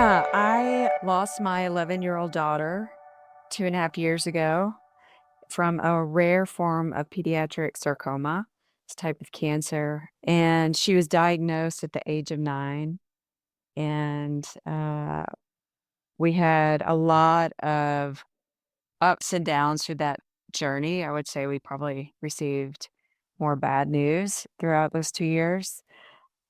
Yeah, I lost my 11-year-old daughter 2.5 years ago from a rare form of pediatric sarcoma. It's a type of cancer. And she was diagnosed at the age of 9. And we had a lot of ups and downs through that journey. I would say we probably received more bad news throughout those 2 years.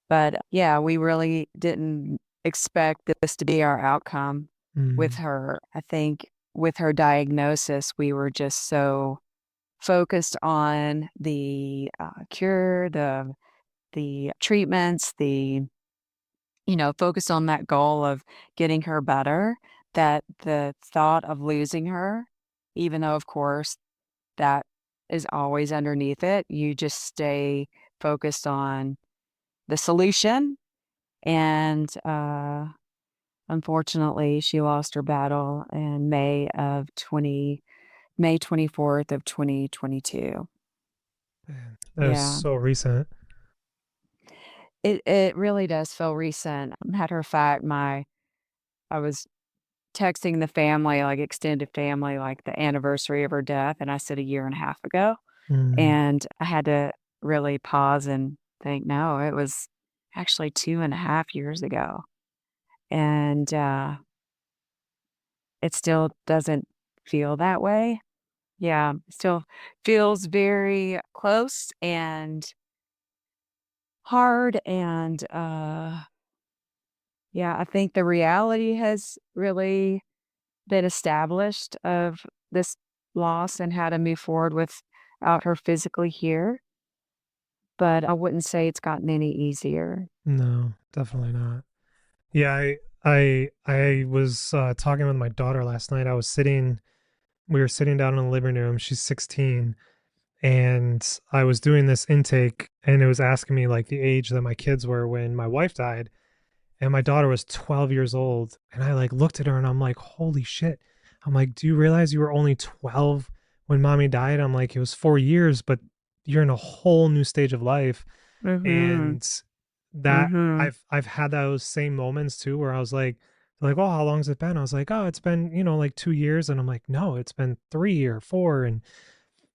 But yeah, we really didn't expect this to be our outcome with Mm, her. I think with her diagnosis, we were just so focused on the cure, the treatments, focused on that goal of getting her better, that the thought of losing her, even though, of course, that is always underneath it, you just stay focused on the solution. And unfortunately, she lost her battle in May 24th of 2022. man, that was Yeah. so recent. It really does feel recent. Matter of fact, I was texting the family, like extended family, like the anniversary of her death, and I said a year and a half ago. Mm, And I had to really pause and think, no, it was actually 2.5 years ago. And it still doesn't feel that way. Yeah, still feels very close and hard, and, yeah, I think the reality has really been established of this loss and how to move forward without her physically here, but I wouldn't say it's gotten any easier. no, definitely not. Yeah, I was talking with my daughter last night. We were sitting down in the living room. She's 16, and I was doing this intake, and it was asking me like the age that my kids were when my wife died, and my daughter was 12 years old, and I like looked at her and I'm like, holy shit. I'm like, do you realize you were only 12 when mommy died? I'm like, it was 4 years, but you're in a whole new stage of life. Mhm, And that mhm. I've had those same moments too where I was like, oh, how long has it been? I was like, oh, it's been, like 2 years. And I'm like, no, it's been 3 or 4. And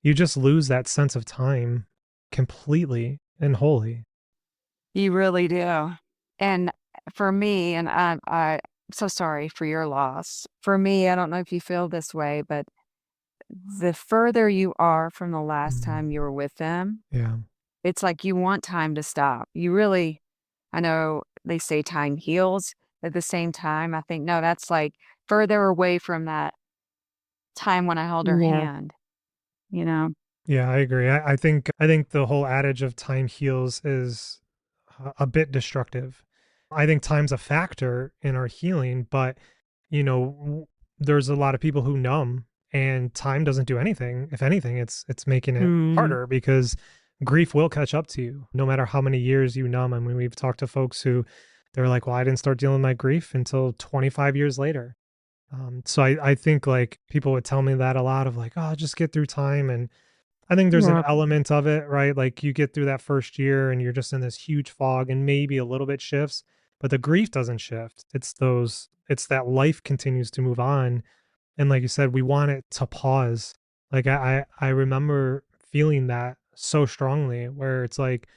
you just lose that sense of time completely and wholly. You really do, and for me, and I'm so sorry for your loss. For me, I don't know if you feel this way, but the further you are from the last Mm, time you were with them, yeah. it's like you want time to stop. You really I know they say time heals. At the same time, I think, no, that's, like, further away from that time when I held her Yeah. hand, you know? Yeah, I agree. I think the whole adage of time heals is a bit destructive. I think time's a factor in our healing, but there's a lot of people who numb and time doesn't do anything. If anything, it's making it Mm. harder because grief will catch up to you no matter how many years you numb. I mean, we've talked to folks who they're like, "Well, I didn't start dealing with my grief until 25 years later." So I think like people would tell me that a lot of like, "Oh, just get through time," and I think there's an Yeah. element of it, right? Like you get through that first year and you're just in this huge fog and maybe a little bit shifts, but the grief doesn't shift. It's that life continues to move on. And like you said, we want it to pause. Like I remember feeling that so strongly where it's like,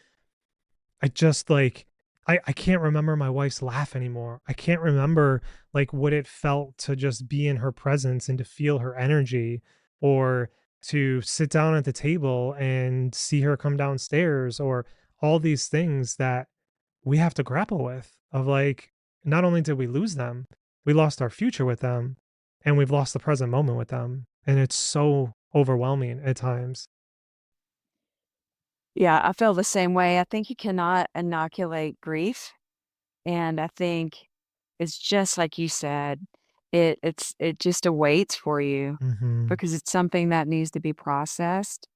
I just like, I can't remember my wife's laugh anymore. I can't remember like what it felt to just be in her presence and to feel her energy or to sit down at the table and see her come downstairs or all these things that we have to grapple with of like not only did we lose them, we lost our future with them and we've lost the present moment with them. And it's so overwhelming at times. Yeah, I feel the same way. I think you cannot inoculate grief, and I think it's just like you said, it just awaits for you Mhm. because it's something that needs to be processed,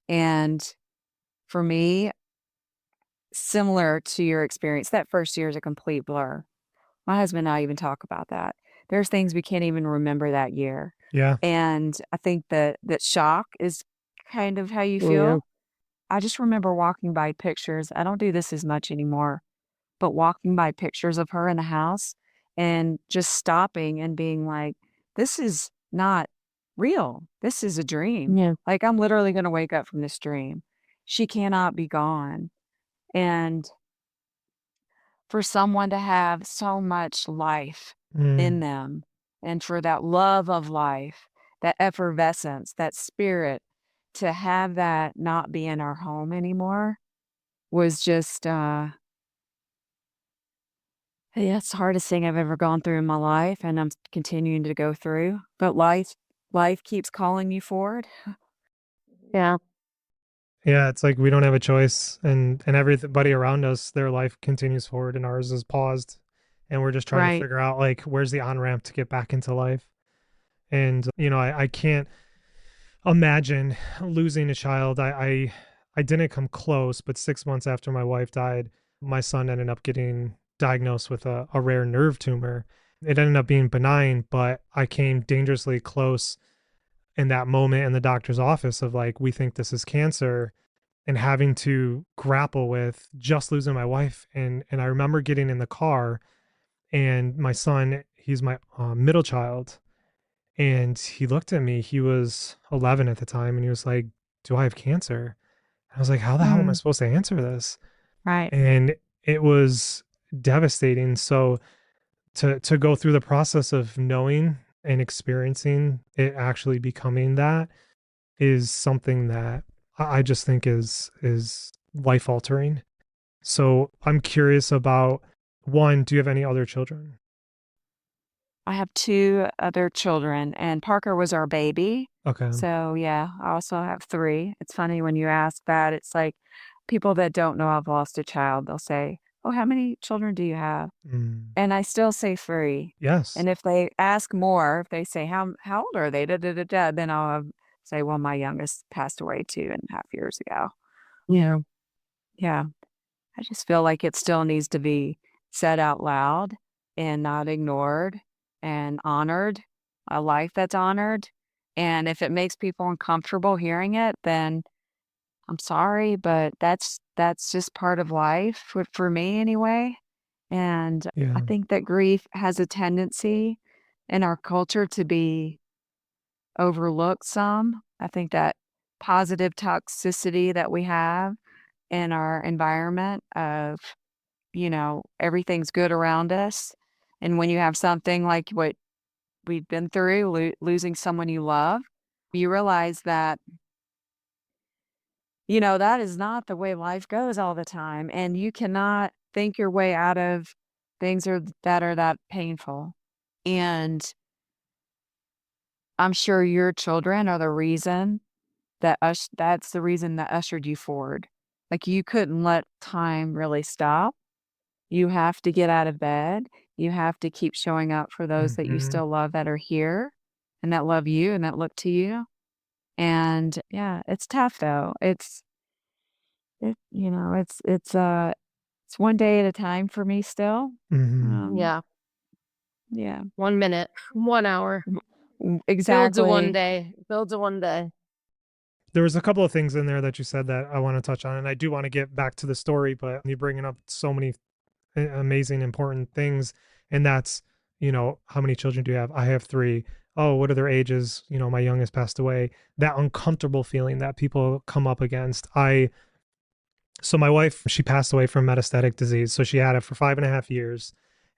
and for me, similar to your experience, that first year is a complete blur. My husband and I even talk about that. There's things we can't even remember that year. Yeah. And I think that shock is kind of how you Yeah. feel. I just remember walking by pictures. I don't do this as much anymore, but walking by pictures of her in the house and just stopping and being like, this is not real. This is a dream. Yeah. Like, I'm literally going to wake up from this dream. She cannot be gone. And for someone to have so much life in Mm, them and for that love of life, that effervescence, that spirit, to have that not be in our home anymore was just, yeah, it's the hardest thing I've ever gone through in my life, and I'm continuing to go through. But life keeps calling you forward. Yeah. yeah, it's like we don't have a choice, and everybody around us, their life continues forward, and ours is paused, and we're just trying to Right. figure out like where's the on ramp to get back into life. And you know, I can't imagine losing a child. I didn't come close, but 6 months after my wife died, my son ended up getting diagnosed with a rare nerve tumor. It ended up being benign, but I came dangerously close in that moment in the doctor's office of like, we think this is cancer, and having to grapple with just losing my wife. And I remember getting in the car, and my son, he's my middle child, and he looked at me. He was 11 at the time, and he was like, "Do I have cancer?" I was like, "How the hell am I Mm, supposed to answer this?" right. And it was devastating. So to go through the process of knowing and experiencing it actually becoming that is something that I just think is life altering. So I'm curious about, one, do you have any other children? I have 2 other children, and Parker was our baby. Okay. So, yeah, I also have 3. It's funny when you ask that, it's like people that don't know I've lost a child, they'll say, "Oh, how many children do you have?" Mm. And I still say 3. Yes. And if they ask more, if they say, "How old are they?" Da, da, da, da, then I'll say, "Well, my youngest passed away 2.5 years ago." Yeah. Yeah. I just feel like it still needs to be said out loud and not ignored and honored, a life that's honored. And if it makes people uncomfortable hearing it, then I'm sorry, but that's just part of life for me anyway. And I Yeah. think that grief has a tendency in our culture to be overlooked some. I think that positive toxicity that we have in our environment of everything's good around us. And when you have something like what we've been through, losing someone you love, you realize that, that is not the way life goes all the time. And you cannot think your way out of that are that painful. And I'm sure your children are the reason that's the reason that ushered you forward. Like you couldn't let time really stop. You have to get out of bed. You have to keep showing up for those that you Mhm. still love that are here and that love you and that look to you. And yeah, it's tough though. It's one day at a time for me still. Mhm. Um, Yeah. yeah. 1 minute, 1 hour. Builds a one Exactly. day. Builds a one day. There was a couple of things in there that you said that I want to touch on, and I do want to get back to the story, but you're bringing up so many amazing, important things, and that's, how many children do you have? I have 3. Oh, what are their ages? My youngest passed away. That uncomfortable feeling that people come up against. So my wife, she passed away from metastatic disease. So she had it for 5.5 years.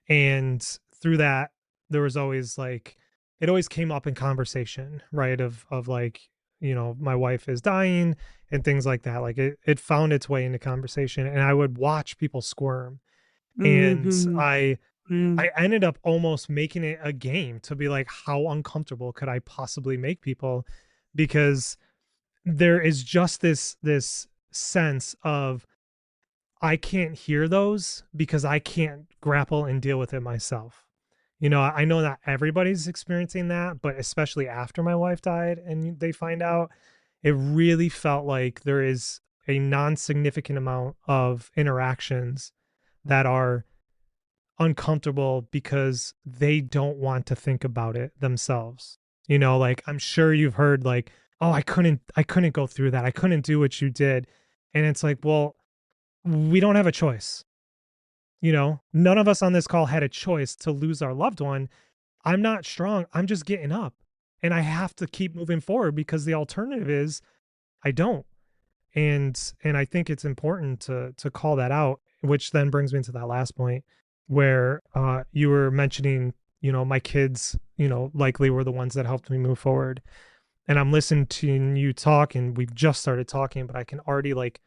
And through that, there was always like, it always came up in conversation, right? Of like, my wife is dying and things like that. Like it found its way into conversation, and I would watch people squirm. And Mhm. I ended up almost making it a game to be like, how uncomfortable could I possibly make people? Because there is just this sense of, I can't hear those because I can't grapple and deal with it myself. I know not everybody's experiencing that, but especially after my wife died and they find out, it really felt like there is a non-significant amount of interactions that are uncomfortable because they don't want to think about it themselves. Like, I'm sure you've heard like, "Oh, I couldn't go through that. I couldn't do what you did." And it's like, well, we don't have a choice. none of us on this call had a choice to lose our loved one. I'm not strong. I'm just getting up and I have to keep moving forward because the alternative is I don't. And I think it's important to call that out, which then brings me to that last point where you were mentioning, my kids, likely were the ones that helped me move forward. And I'm listening to you talk and we've just started talking, but I can already like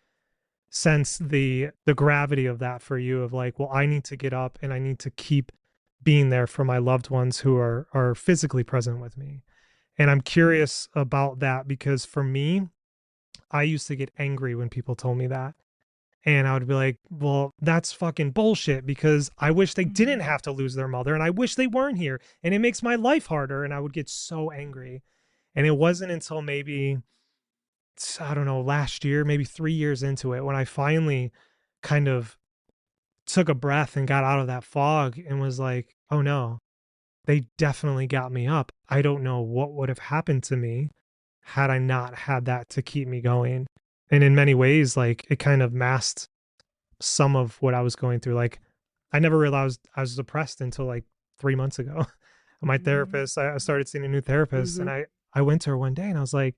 sense the gravity of that for you of like, well, I need to get up and I need to keep being there for my loved ones who are physically present with me. And I'm curious about that because for me, I used to get angry when people told me that. And I would be like, well, that's fucking bullshit because I wish they didn't have to lose their mother and I wish they weren't here and it makes my life harder. And I would get so angry. And it wasn't until maybe, I don't know, last year, maybe 3 years into it, when I finally kind of took a breath and got out of that fog and was like, oh no, they definitely got me up. I don't know what would have happened to me had I not had that to keep me going. And in many ways, like it kind of masked some of what I was going through. Like I never realized I was depressed until like 3 months ago. My therapist, I started seeing a new therapist and I went to her one day and I was like,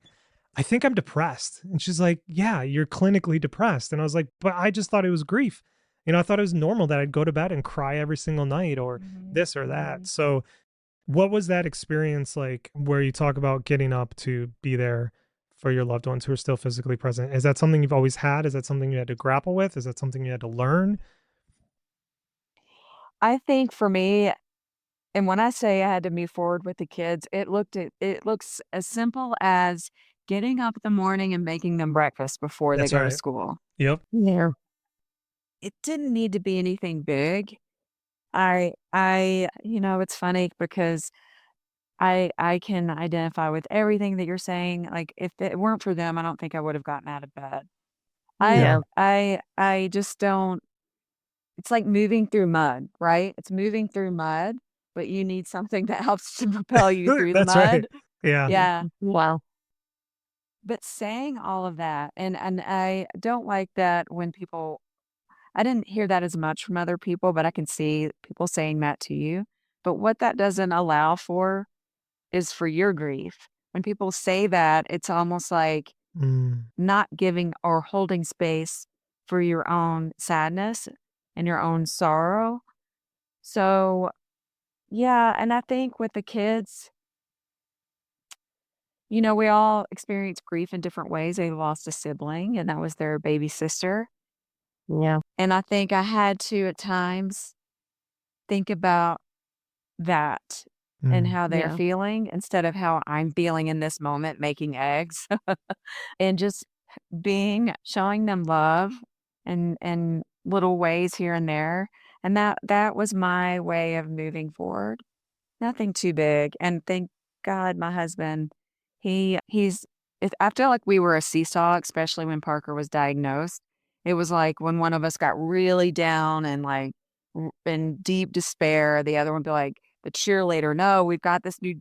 I think I'm depressed. And she's like, yeah, you're clinically depressed. And I was like, but I just thought it was grief. I thought it was normal that I'd go to bed and cry every single night or this or that. So what was that experience like where you talk about getting up to be there for your loved ones who are still physically present? Is that something you've always had? Is that something you had to grapple with? Is that something you had to learn? I think for me, and when I say I had to move forward with the kids, it looks as simple as getting up in the morning and making them breakfast before they That's go to right. school. Yep. Yeah. It didn't need to be anything big. It's funny because I can identify with everything that you're saying. Like if it weren't for them, I don't think I would have gotten out of bed. I Yeah. Yeah. I just don't. It's like moving through mud, right? It's moving through mud, but you need something that helps to propel you through the That's right. mud. Yeah. Yeah. Wow. But saying all of that, and I don't like that when people I didn't hear that as much from other people, but I can see people saying that to you. But what that doesn't allow for is for your grief. When people say that, it's almost like Mm, not giving or holding space for your own sadness and your own sorrow. So, yeah, and I think with the kids, we all experience grief in different ways. They lost a sibling, and that was their baby sister. Yeah. And I think I had to at times think about that and mm, how they're Yeah. feeling instead of how I'm feeling in this moment making eggs and just showing them love and little ways here and there. And that was my way of moving forward. Nothing too big, and thank God my husband, he's I feel like we were a seesaw, especially when Parker was diagnosed. It was like when one of us got really down and, like, in deep despair, the other one would be like the cheerleader, "No, we've got this new,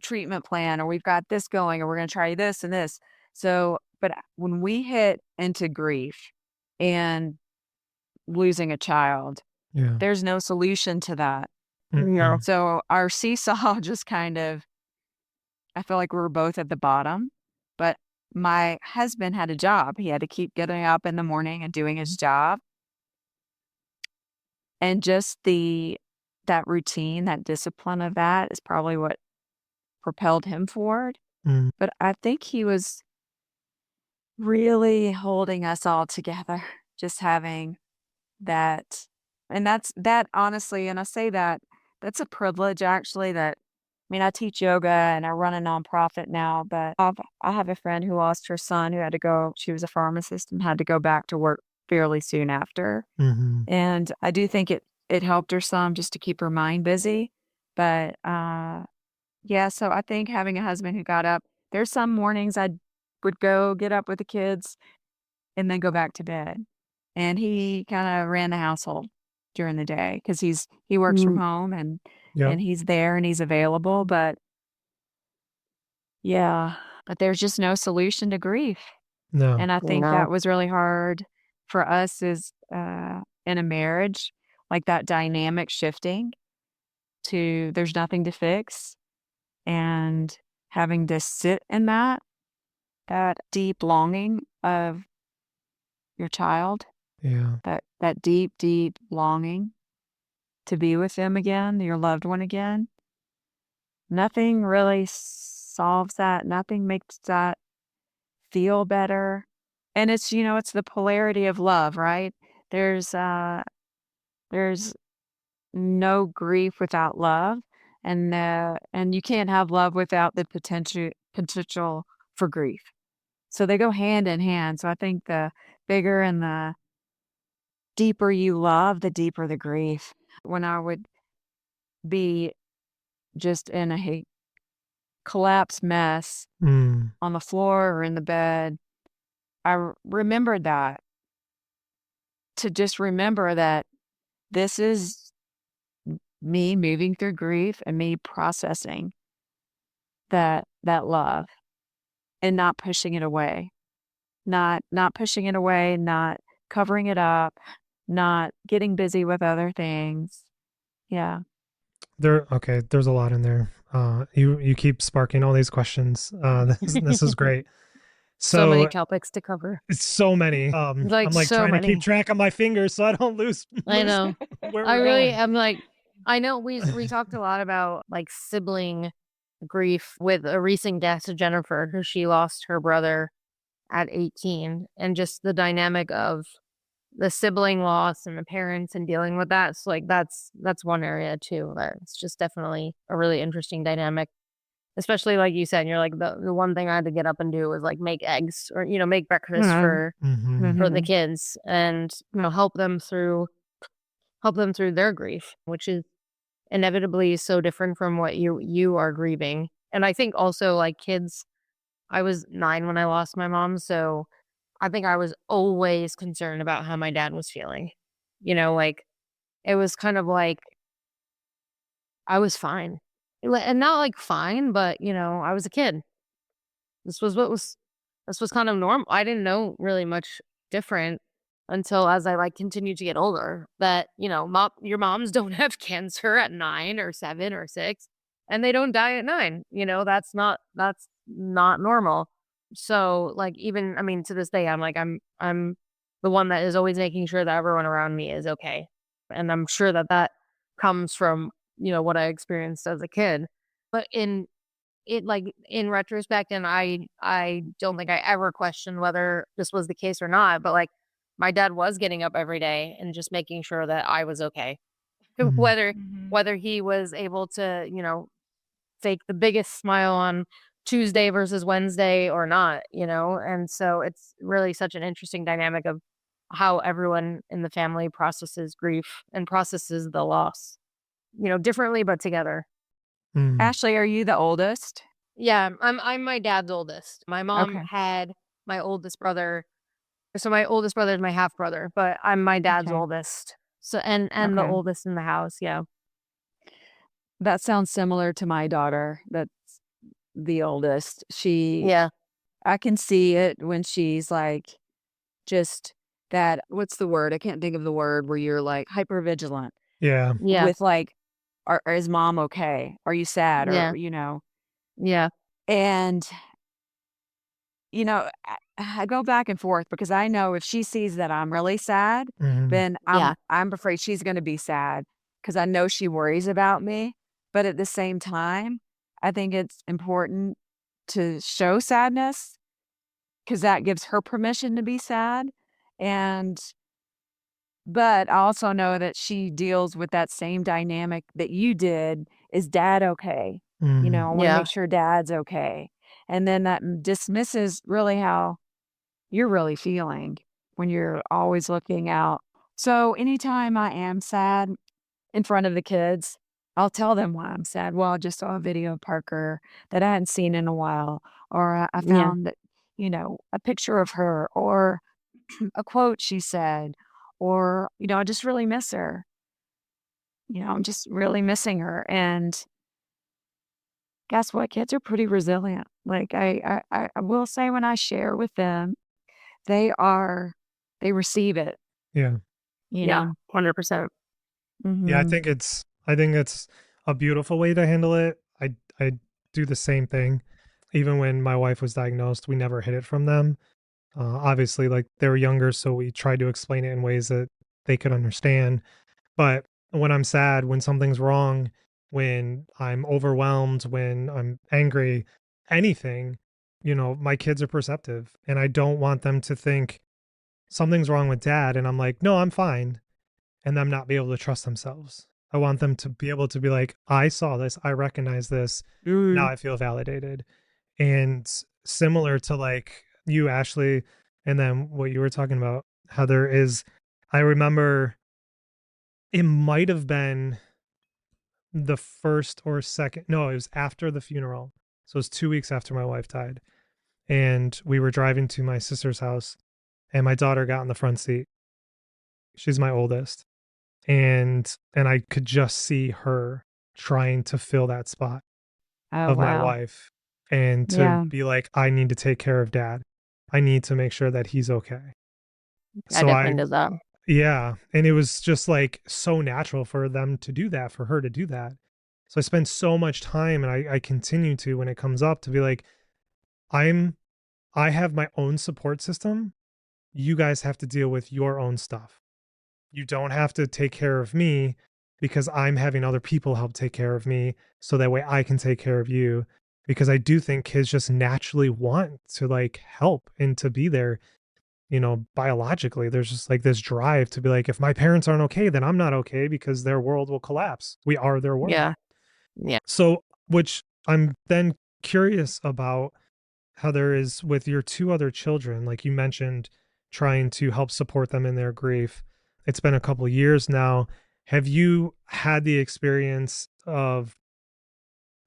treatment plan, or we've got this going, or we're gonna try this and this." So, but when we hit into grief and losing a child, yeah. there's no solution to that. Yeah. Mm-mm. So our seesaw just kind of I feel like we were both at the bottom, but my husband had a job. He had to keep getting up in the morning and doing his job. And just that routine, that discipline of that is probably what propelled him forward. Mm, But I think he was really holding us all together, just having that and that honestly, and I say that, that's a privilege actually I teach yoga and I run a nonprofit now, but I have a friend who lost her son who had to go she was a pharmacist and had to go back to work fairly soon after. mhm, And I do think it helped her some just to keep her mind busy. But, yeah, so I think having a husband who got up there's some mornings I would go get up with the kids and then go back to bed. And he kinda ran the household during the day because he works from Mm. home yep. and he's there and he's available, but yeah, but there's just no solution to grief. No. And I think No. that was really hard for us in a marriage like that dynamic shifting to there's nothing to fix, and having to sit in that deep longing of your child, Yeah. that deep, deep longing to be with them again, your loved one again. Nothing really solves that. Nothing makes that feel better. And it's, it's the polarity of love, right? There's there's no grief without love, and you can't have love without the potential for grief. So they go hand in hand. So I think the bigger and the deeper you love, the deeper the grief. When I would be just in a collapsed mess Mm. on the floor or in the bed, I remembered that, to just remember that this is me moving through grief and me processing that love and not pushing it away, not pushing it away, not covering it up, not getting busy with other things. Yeah. There's a lot in there. You keep sparking all these questions. This is great. So many So topics to cover. it's so many. Like I'm like so trying to keep many. track on my fingers so I don't lose I know. where I we're really going. am like, I know we talked a lot about like sibling grief with a recent death to Jennifer, who she lost her brother at 18, and just the dynamic of the sibling loss and the parents and dealing with that. So like that's one area too. It's just definitely a really interesting dynamic. Especially like you said, you're like the one thing I had to get up and do was like make eggs or make breakfast Mhm. Mm-hmm. for the Mhm. kids, and help them through their grief, which is inevitably so different from what you are grieving. And I think also like kids, I was 9 when I lost my mom, so I think I was always concerned about how my dad was feeling. Like it was kind of like I was fine. And not like fine, but I was a kid. This was what was this was kind of normal. I didn't know really much different until as I like continued to get older that, your moms don't have cancer at 9 or 7 or 6, and they don't die at 9. That's not normal. So like even I mean to this day I'm the one that is always making sure that everyone around me is okay. And I'm sure that comes from, what I experienced as a kid. But in retrospect, and I don't think I ever questioned whether this was the case or not, but like my dad was getting up every day and just making sure that I was okay. Mm. whether Mhm. whether he was able to, fake the biggest smile on Tuesday versus Wednesday or not, and so it's really such an interesting dynamic of how everyone in the family processes grief and processes the loss, differently but together. Mm. Ashley, are you the oldest? Yeah, I'm my dad's oldest. My mom Okay. had my oldest brother. So my oldest brother is my half brother, but I'm my dad's Okay. oldest. So and the Okay. oldest in the house, yeah. That sounds similar to my daughter. That's the oldest. Yeah. I can see it when she's like just that, what's the word? I can't think of the word where you're like hyper vigilant Yeah. Yeah. with like, is mom okay? Are you sad? Yeah. Or, Yeah. and, I go back and forth because I know if she sees that I'm really sad, Mm-hmm. then Yeah. I'm afraid she's going to be sad because I know she worries about me. But at the same time, I think it's important to show sadness because that gives her permission to be sad. And, but I also know that she deals with that same dynamic that you did. Is dad okay? Mm. I want to Yeah. make sure dad's okay. And then that dismisses really how you're really feeling when you're always looking out. So anytime I am sad in front of the kids, I'll tell them why I'm sad. Well, I just saw a video of Parker that I hadn't seen in a while, or I Yeah. found that, a picture of her, or a quote she said, or, I just really miss her. I'm just really missing her. And guess what? Kids are pretty resilient. Like I will say when I share with them, they receive it, Yeah. you Yeah. know. 100%. Yeah, Mhm. I think it's a beautiful way to handle it. I do the same thing. Even when my wife was diagnosed, we never hid it from them. Obviously, like they were younger, so we tried to explain it in ways that they could understand. But when I'm sad, when something's wrong, when I'm overwhelmed, when I'm angry, anything, my kids are perceptive and I don't want them to think something's wrong with dad. And I'm like, no, I'm fine. And them not be able to trust themselves. I want them to be able to be like, I saw this, I recognize this, now Mhm. I feel validated. And similar to like you, Ashley, and then what you were talking about, Heather, is I remember it might have been the first or second, no, it was after the funeral. So it was 2 weeks after my wife died. And we were driving to my sister's house, and my daughter got in the front seat. She's my oldest. And I could just see her trying to fill that spot Oh, of my wow. wife and to Yeah. be like, I need to take care of dad. I need to make sure that he's okay. I So definitely did that. yeah, and it was just like so natural for them to do that, for her to do that. So I spend so much time, and I continue to, when it comes up, to be like, I'm I have my own support system. You guys have to deal with your own stuff. You don't have to take care of me because I'm having other people help take care of me so that way I can take care of you. Because I do think kids just naturally want to like help and to be there, biologically. There's just like this drive to be like, if my parents aren't okay, then I'm not okay because their world will collapse. We are their world. Yeah. Yeah. So, which I'm then curious about how there is with your two other children, like you mentioned, trying to help support them in their grief. It's been a couple years now. Have you had the experience of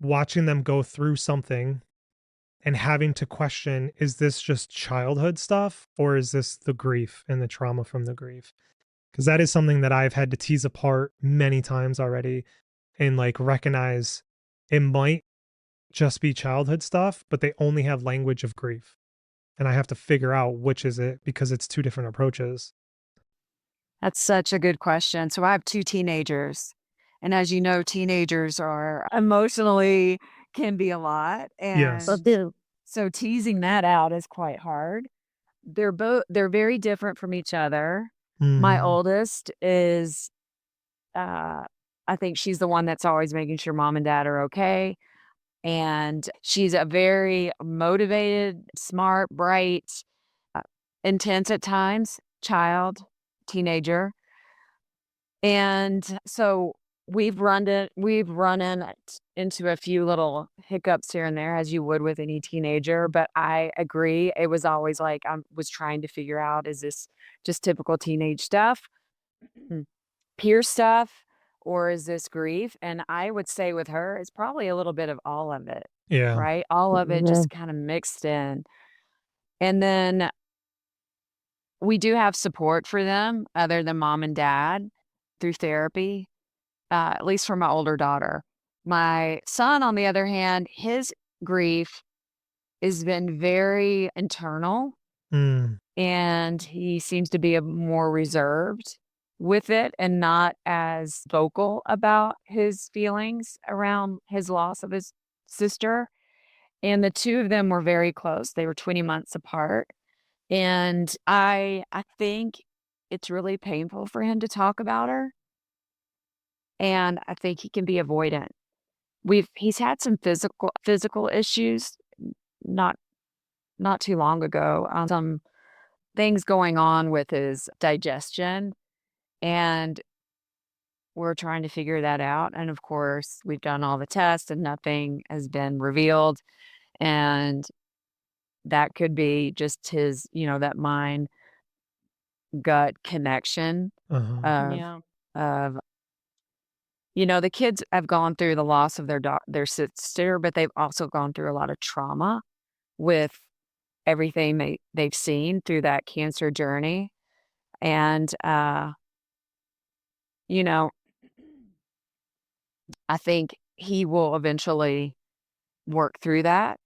watching them go through something and having to question, is this just childhood stuff or is this the grief and the trauma from the grief? Because that is something that I've had to tease apart many times already and like recognize it might just be childhood stuff, but they only have language of grief. And I have to figure out which is it because it's two different approaches. That's such a good question. So I have 2 teenagers, and as you know, teenagers are emotionally can be a lot, Yes. and so teasing that out is quite hard. They're very different from each other. My Mhm. oldest is, uh, I think she's the one that's always making sure mom and dad are okay, and she's a very motivated, smart, bright, uh, intense at times child, teenager. And so we've run into a few little hiccups here and there as you would with any teenager, but I agree. It was always like I was trying to figure out, is this just typical teenage stuff, mm, peer stuff, or is this grief? And I would say with her, it's probably a little bit of all of it, Yeah. right? All of it Mhm. just kind of mixed in. And then we do have support for them other than mom and dad through therapy, at least for my older daughter. My son, on the other hand, his grief has been very internal Mm. and he seems to be more reserved with it and not as vocal about his feelings around his loss of his sister. And the two of them were very close. They were 20 months apart. And I think it's really painful for him to talk about her. And I think he can be avoidant. He's had some physical issues not not too long ago, some things going on with his digestion, and we're trying to figure that out, and of course, we've done all the tests and nothing has been revealed, and that could be just his, that mind gut connection Uh-huh. of Yeah. of the kids have gone through the loss of their sister, but they've also gone through a lot of trauma with everything they've seen through that cancer journey, and, you know, I think he will eventually work through that,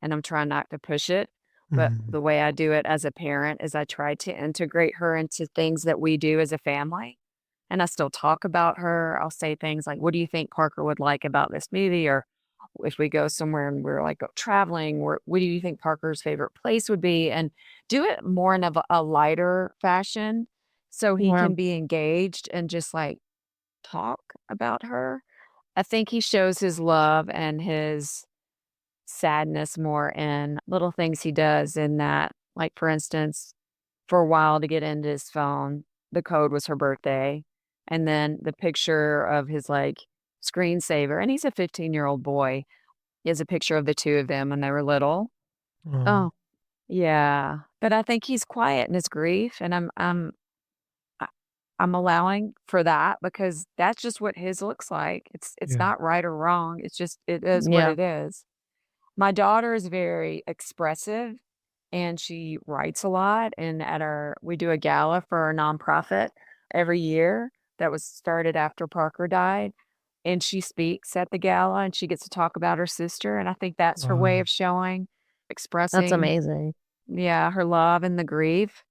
and I'm trying not to push it, but Mhm. the way I do it as a parent is I try to integrate her into things that we do as a family, And I still talk about her. I'll say things like, "What do you think Parker would like about this movie?" Or if we go somewhere and we're like traveling, what do you think Parker's favorite place would be? And do it more in a lighter fashion so he Yeah. can be engaged and just like talk about her. I think he shows his love and his sadness more in little things he does in that. Like, for instance, for a while to get into his phone, the code was her birthday. And then the picture of his like screensaver, and he's a 15-year-old boy, is a picture of the two of them when they were little. Oh, Oh, Yeah. But I think he's quiet in his grief, and I- I'm allowing for that because that's just what his looks like. It's yeah. not right or wrong. It's just it is what yeah. it is. My daughter is very expressive and she writes a lot. And we do a gala for our nonprofit every year that was started after Parker died. And she speaks at the gala and she gets to talk about her sister. And I think that's her way Wow. of showing, That's expressing, amazing. yeah, her love and the grief.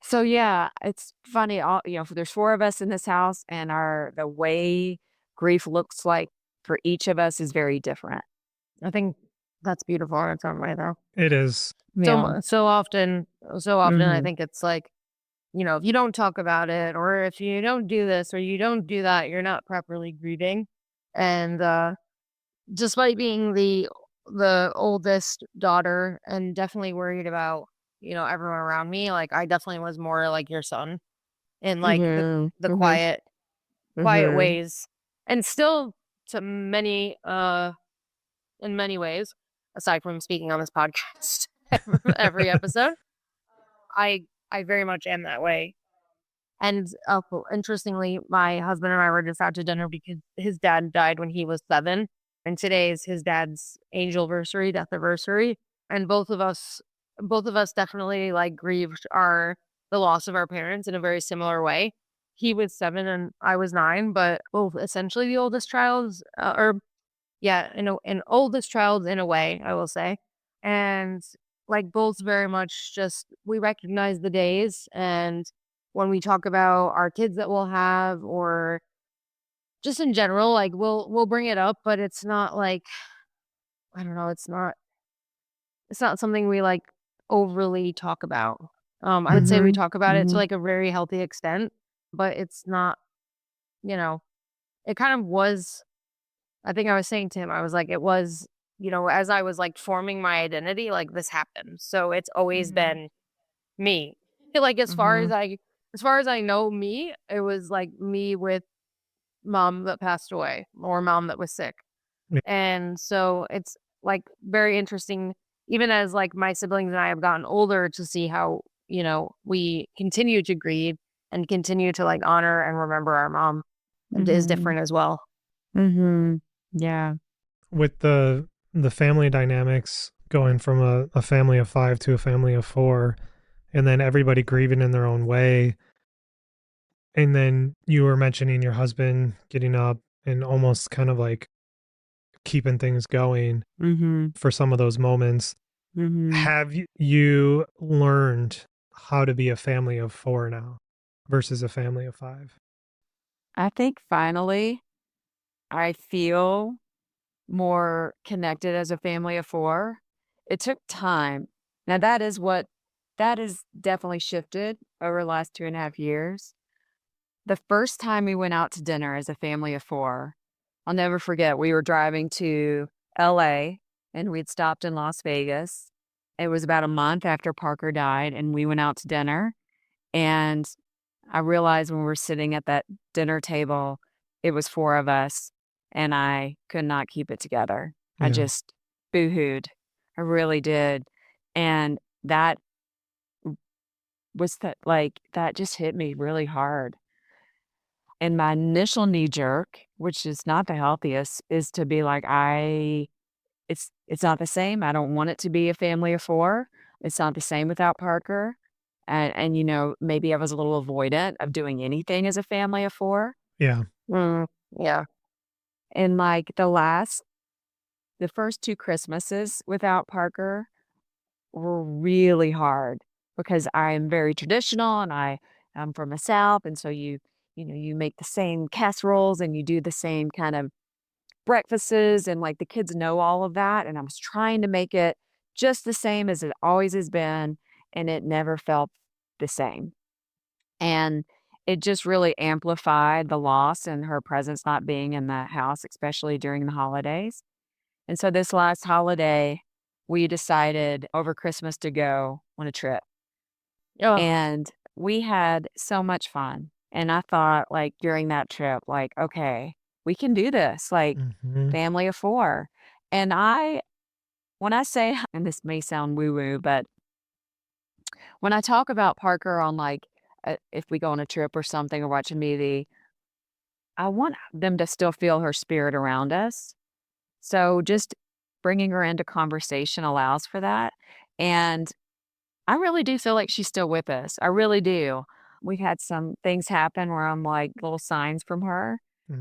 So yeah, it's funny. There's four of us in this house, and the way grief looks like for each of us is very different. I think that's beautiful in its own way, though. It is. Yeah. So often, I Mhm. think it's like, if you don't talk about it, or if you don't do this, or you don't do that, you're not properly grieving. And despite being the oldest daughter, and definitely worried about everyone around me, like I definitely was more like your son in like Mhm. the Mhm. quiet Mhm. ways, and still to many in many ways, aside from speaking on this podcast every episode, I very much am that way. And interestingly, my husband and I were just out to dinner because his dad died when he was 7, and today is his dad's anniversary, death anniversary, and both of us definitely like grieved the loss of our parents in a very similar way. He was 7 and I was 9, but both essentially the oldest child, or yeah, an oldest child in a way, I will say. And like both very much just we recognize the days, and when we talk about our kids that we'll have, or just in general, like we'll bring it up, but it's not like, I don't know, it's not something we like overly talk about. I would say we Mhm. talk about it to Mhm. like a very healthy extent, but it's not, you know, it kind of was. I think I was saying to him, I was like, it was, as I was like forming my identity, like this happened. So it's always Mhm. been me. Like Mhm. as far as I know me, it was like me with mom that passed away or mom that was sick. Yeah. And so it's like very interesting, even as like my siblings and I have gotten older, to see how, we continue to grieve and continue to like honor and remember our mom is Mhm. different as well. Mhm. Yeah. With the family dynamics going from a family of 5 to a family of 4, and then everybody grieving in their own way. And then you were mentioning your husband getting up and almost kind of like keeping things going Mhm. for some of those moments. Mhm. Have you learned how to be a family of 4 now versus a family of 5? I think finally I feel more connected as a family of 4. It took time. Now that is definitely shifted over the last 2.5 years. The first time we went out to dinner as a family of 4, I'll never forget, we were driving to LA and we'd stopped in Las Vegas. It was about a month after Parker died, and we went out to dinner, and I realized when we were sitting at that dinner table, it was 4 of us, and I could not keep it together. I Yeah. just boohooed. I really did. And that that just hit me really hard. And my initial knee jerk, which is not the healthiest, is to be like, it's not the same. I don't want it to be a family of 4. It's not the same without Parker. And maybe I was a little avoidant of doing anything as a family of 4. Yeah. Mm, yeah. And like the first 2 Christmases without Parker were really hard because I'm very traditional and I'm from the South. And so you make the same casseroles and you do the same kind of breakfasts and like the kids know all of that. And I was trying to make it just the same as it always has been. And it never felt the same. And it just really amplified the loss and her presence not being in the house, especially during the holidays. And so this last holiday, we decided over Christmas to go on a trip. Oh, And we had so much fun. And I thought, like, during that trip, like, okay, we can do this, like, Mhm. family of four. And when I say, and this may sound woo woo, but when I talk about Parker on like, if we go on a trip or something or watch a movie, I want them to still feel her spirit around us. So just bringing her into conversation allows for that. And I really do feel like she's still with us. I really do. We've had some things happen where I'm like little signs from her,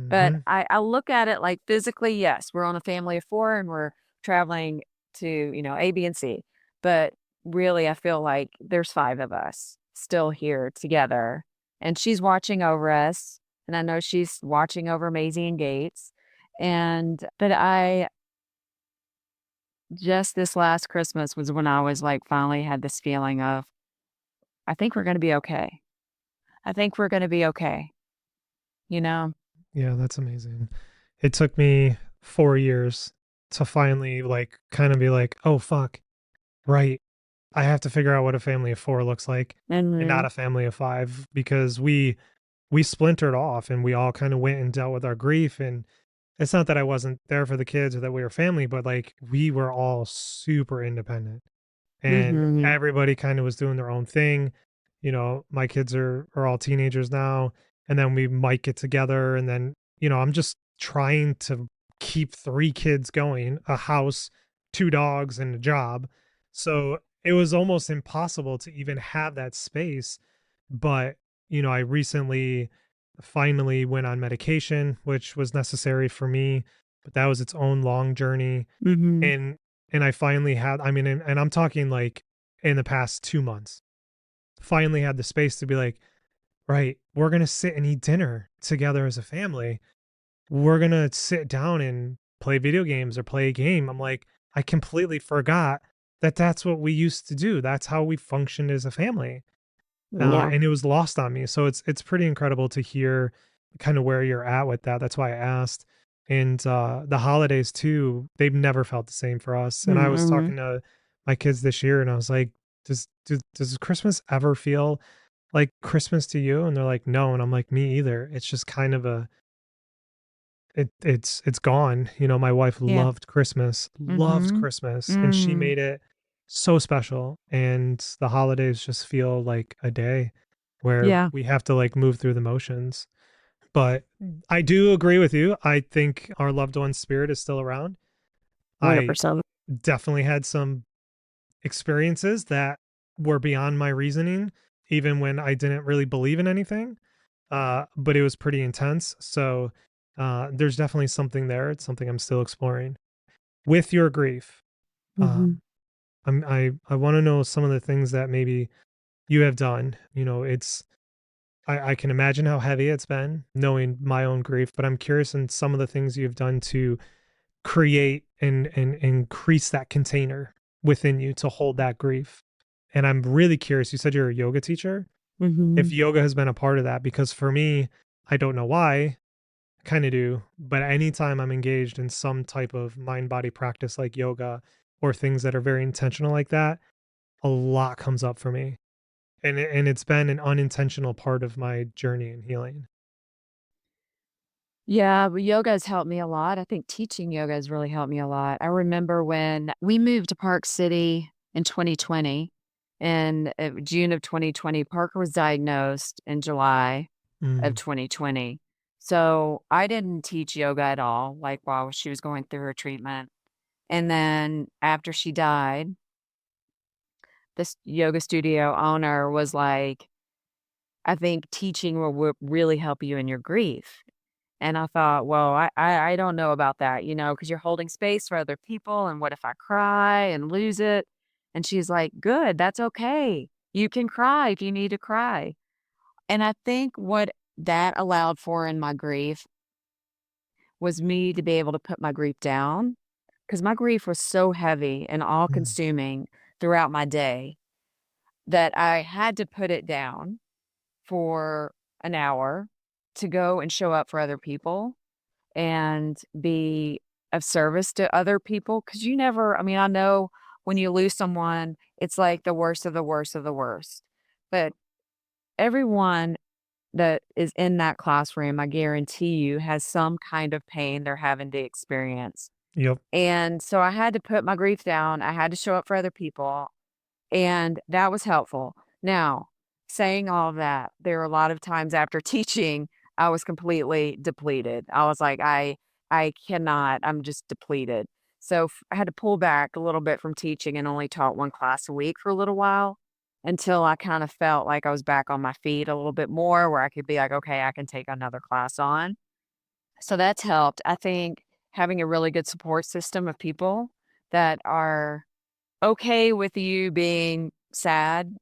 but Mhm. I look at it like physically, yes, we're on a family of four and we're traveling to, A, B, and C. But really, I feel like there's five of us still here together and she's watching over us. And I know she's watching over Maisie and Gates. But just this last Christmas was when I was like finally had this feeling of, I think we're gonna be okay. I think we're gonna be okay, you know? Yeah, that's amazing. It took me 4 years to finally, like, kinda be like, "Oh, fuck. Right. I have to figure out what a family of 4 looks like and not Mhm. a family of 5," because we splintered off and we all kinda went and dealt with our grief, and it's not that I wasn't there for the kids or that we were family, but, like, we were all super independent. And Mhm. everybody kind of was doing their own thing. My kids are all teenagers now, and then we might get together, and then I'm just trying to keep 3 kids going, a house, 2 dogs, and a job. So it was almost impossible to even have that space. But I recently finally went on medication, which was necessary for me, but that was its own long journey. Mhm. And I finally had, I mean, and I'm talking like in the past 2 months, finally had the space to be like, "Right, we're gonna sit and eat dinner together as a family. We're gonna sit down and play video games or play a game." I'm like, I completely forgot that that's what we used to do. That's how we functioned as a family. Yeah. And it was lost on me. So it's pretty incredible to hear kind of where you're at with that. That's why I asked. And the holidays too, they've never felt the same for us. And I was Mhm. talking to my kids this year, and I was like, does Christmas ever feel like Christmas to you?" And they're like, "No." And I'm like, "Me either." It's just kind of it's gone. My wife Yeah. loved Mhm. Christmas, and she Mm. made it so special, and the holidays just feel like a day where Yeah. we have to, like, move through the motions. But I do agree with you. I think our loved one's spirit is still around. I 100%. definitely had some experiences that were beyond my reasoning, even when I didn't really believe in anything, but it was pretty intense. So there's definitely something there. It's something I'm still exploring. With your grief, Mhm. um, I want to know some of the things that maybe you have done. I can imagine how heavy it's been knowing my own grief, but I'm curious in some of the things you've done to create and increase that container within you to hold that grief. And I'm really curious. You said you're a yoga teacher. If Mhm. yoga has been a part of that, because for me, I don't know why, I kind of do, but anytime I'm engaged in some type of mind body practice like yoga or things that are very intentional like that, a lot comes up for me. And it's been an unintentional part of my journey in healing. Yeah, but yoga has helped me a lot. I think teaching yoga has really helped me a lot. I remember when we moved to Park City in 2020, in June of 2020, Parker was diagnosed in July of Mm, 2020. So I didn't teach yoga at all, like while she was going through her treatment. And then after she died, this yoga studio owner was like, I think teaching will really help you in your grief. And I thought, well, I don't know about that, because you're holding space for other people. And what if I cry and lose it? And she's like, good, that's okay. You can cry if you need to cry. And I think what that allowed for in my grief was me to be able to put my grief down, because my grief was so heavy and all Mm. consuming throughout my day that I had to put it down for an hour to go and show up for other people and be of service to other people. Because you never, I mean, I know when you lose someone, it's like the worst of the worst of the worst. But everyone that is in that classroom, I guarantee you, has some kind of pain they're having to experience. Yep. And so I had to put my grief down. I had to show up for other people. And that was helpful. Now, saying all of that, there are a lot of times after teaching, I was completely depleted. I was like, I cannot, I'm just depleted. So I had to pull back a little bit from teaching and only taught one class a week for a little while until I kind of felt like I was back on my feet a little bit more, where I could be like, okay, I can take another class on. So that's helped. I think having a really good support system of people that are okay with you being sad.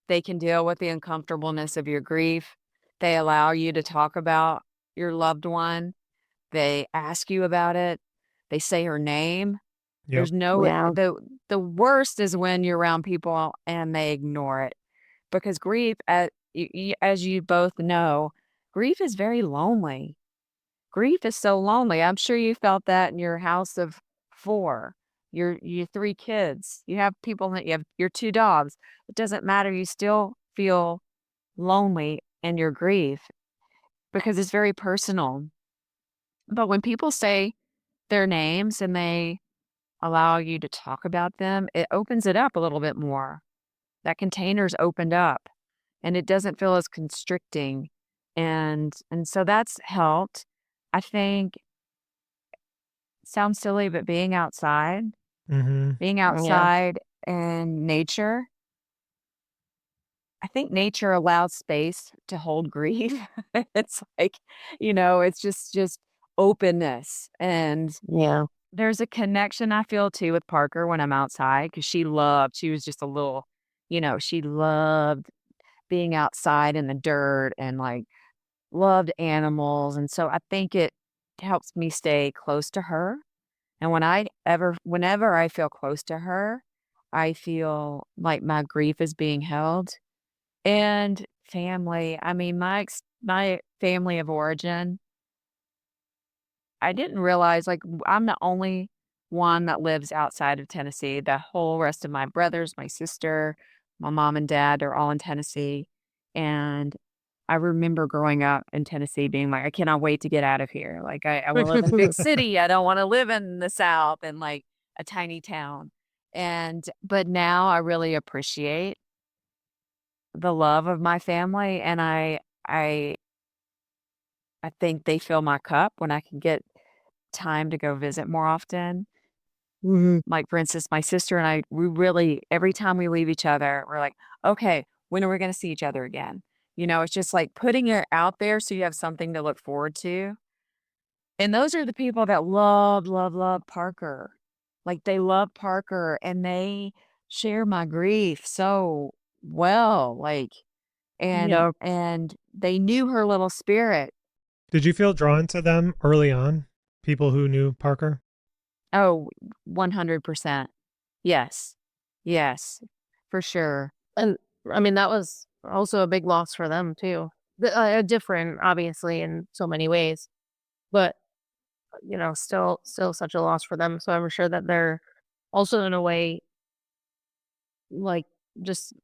They can deal with the uncomfortableness of your grief. They allow you to talk about your loved one. They ask you about it. They say her name. Yep. There's no Yeah. the worst is when you're around people and they ignore it, because grief, as you both know, grief is very lonely. Grief is so lonely. I'm sure you felt that in your house of 4, your 3 kids. You have people that you have your 2 dogs. It doesn't matter, you still feel lonely in your grief because it's very personal. But when people say their names and they allow you to talk about them, it opens it up a little bit more. That container's opened up and it doesn't feel as constricting. And so that's helped. I think sounds silly, but Mm-hmm. being Yeah. outside in nature, I think nature allows space to hold grief. It's like, it's just openness. And Yeah. there's a connection I feel too with Parker when I'm outside, because she was just a little, she loved being outside in the dirt and like loved animals. And so I think it helps me stay close to her. And whenever I feel close to her, I feel like my grief is being held. And family, I mean, my family of origin, I didn't realize, like, I'm the only one that lives outside of Tennessee. The whole rest of my brothers, my sister, my mom and dad are all in Tennessee. And I remember growing up in Tennessee being like, I cannot wait to get out of here. Like, I want to live in a big city. I don't want to live in the South and like a tiny town. But now I really appreciate the love of my family. And I, I think they fill my cup when I can get time to go visit more often. Mhm. Like, for instance, my sister and I, we really, every time we leave each other, we're like, okay, when are we going to see each other again? It's just like putting it out there so you have something to look forward to. And those are the people that love, love, love Parker. Like, they love Parker and they share my grief so well. Like, and Yeah. and they knew her little spirit. Did you feel drawn to them early on? People who knew Parker? Oh, 100%. Yes. Yes, for sure. And I mean, that was also a big loss for them too. Different, obviously, in so many ways, but still such a loss for them. So I'm sure that they're also in a way like just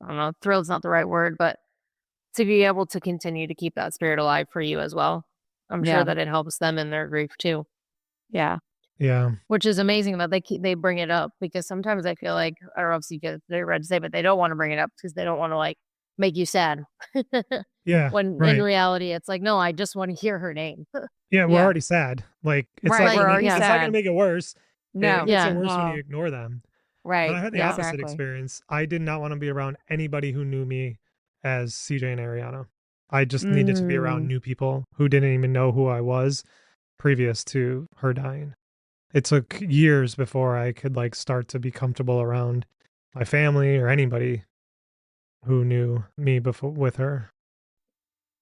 I don't know, thrilled's not the right word, but to be able to continue to keep that spirit alive for you as well. I'm sure Yeah. that it helps them in their grief too, Yeah. Yeah. which is amazing that they bring it up because sometimes I feel like I don't know if you get they're ready to say, but they don't want to bring it up because they don't want to like make you sad. Yeah. When in Right. reality, it's like, no, I just want to hear her name. Yeah. We're Yeah. already sad. Like, it's Right, not we're gonna make already Yeah, it's not gonna sad. make it worse. It No. makes it yeah, worse when you No. ignore them. But I Right. had the yeah, opposite Exactly. experience. I did not want to be around anybody who knew me as CJ and Ariana. I just needed to be around Mm. new people who didn't even know who I was previous to her dying. It took years before I could like start to be comfortable around my family or anybody who knew me before with her.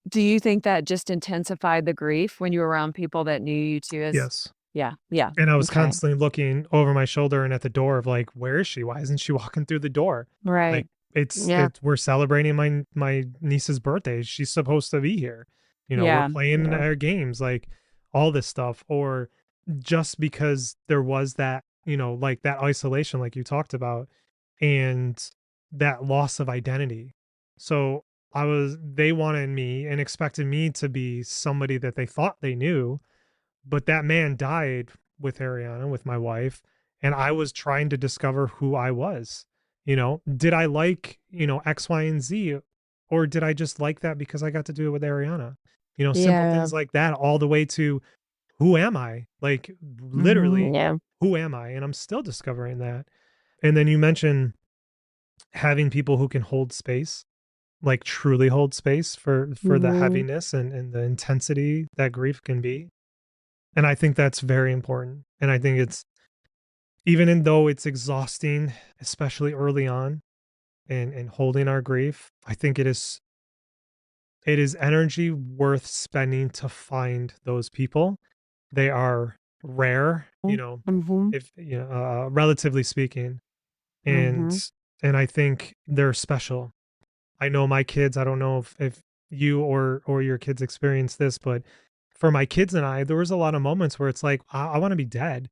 Do you think that just intensified the grief when you were around people that knew you too as Yes. yeah, yeah, And I was okay. constantly looking over my shoulder and at the door of like, where is she? Why isn't she walking through the door? Right. Like it's Yeah. it's we're celebrating my niece's birthday. She's supposed to be here. We're Yeah, playing yeah, our games, like all this stuff. Or just because there was that, like that isolation, like you talked about, and that loss of identity. So they wanted me and expected me to be somebody that they thought they knew, but that man died with Ariana, with my wife, and I was trying to discover who I was. Did I like, X, Y, and Z, or did I just like that because I got to do it with Ariana? Simple yeah. things like that, all the way to who am I? Like Mhm. literally, Yeah. who am I? And I'm still discovering that. And then you mentioned having people who can hold space, like truly hold space for the Mhm. heaviness and the intensity that grief can be. And I think that's very important. And I think it's, even in though it's exhausting, especially early on and holding our grief, I think it is energy worth spending to find those people. They are rare, Mhm. if relatively speaking, and Mhm. and I think they're special. I know my kids, I don't know if you or your kids experience this, but for my kids and I, there was a lot of moments where it's like, I want to be dead.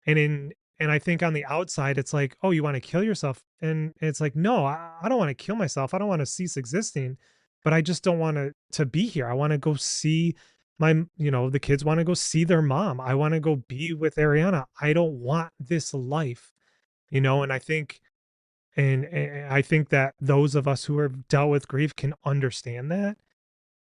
And I think on the outside, it's like, oh, you want to kill yourself. And it's like, no, I don't want to kill myself. I don't want to cease existing, but I just don't want to be here. I want to go see the kids want to go see their mom. I want to go be with Ariana. I don't want this life, and I think that those of us who have dealt with grief can understand that,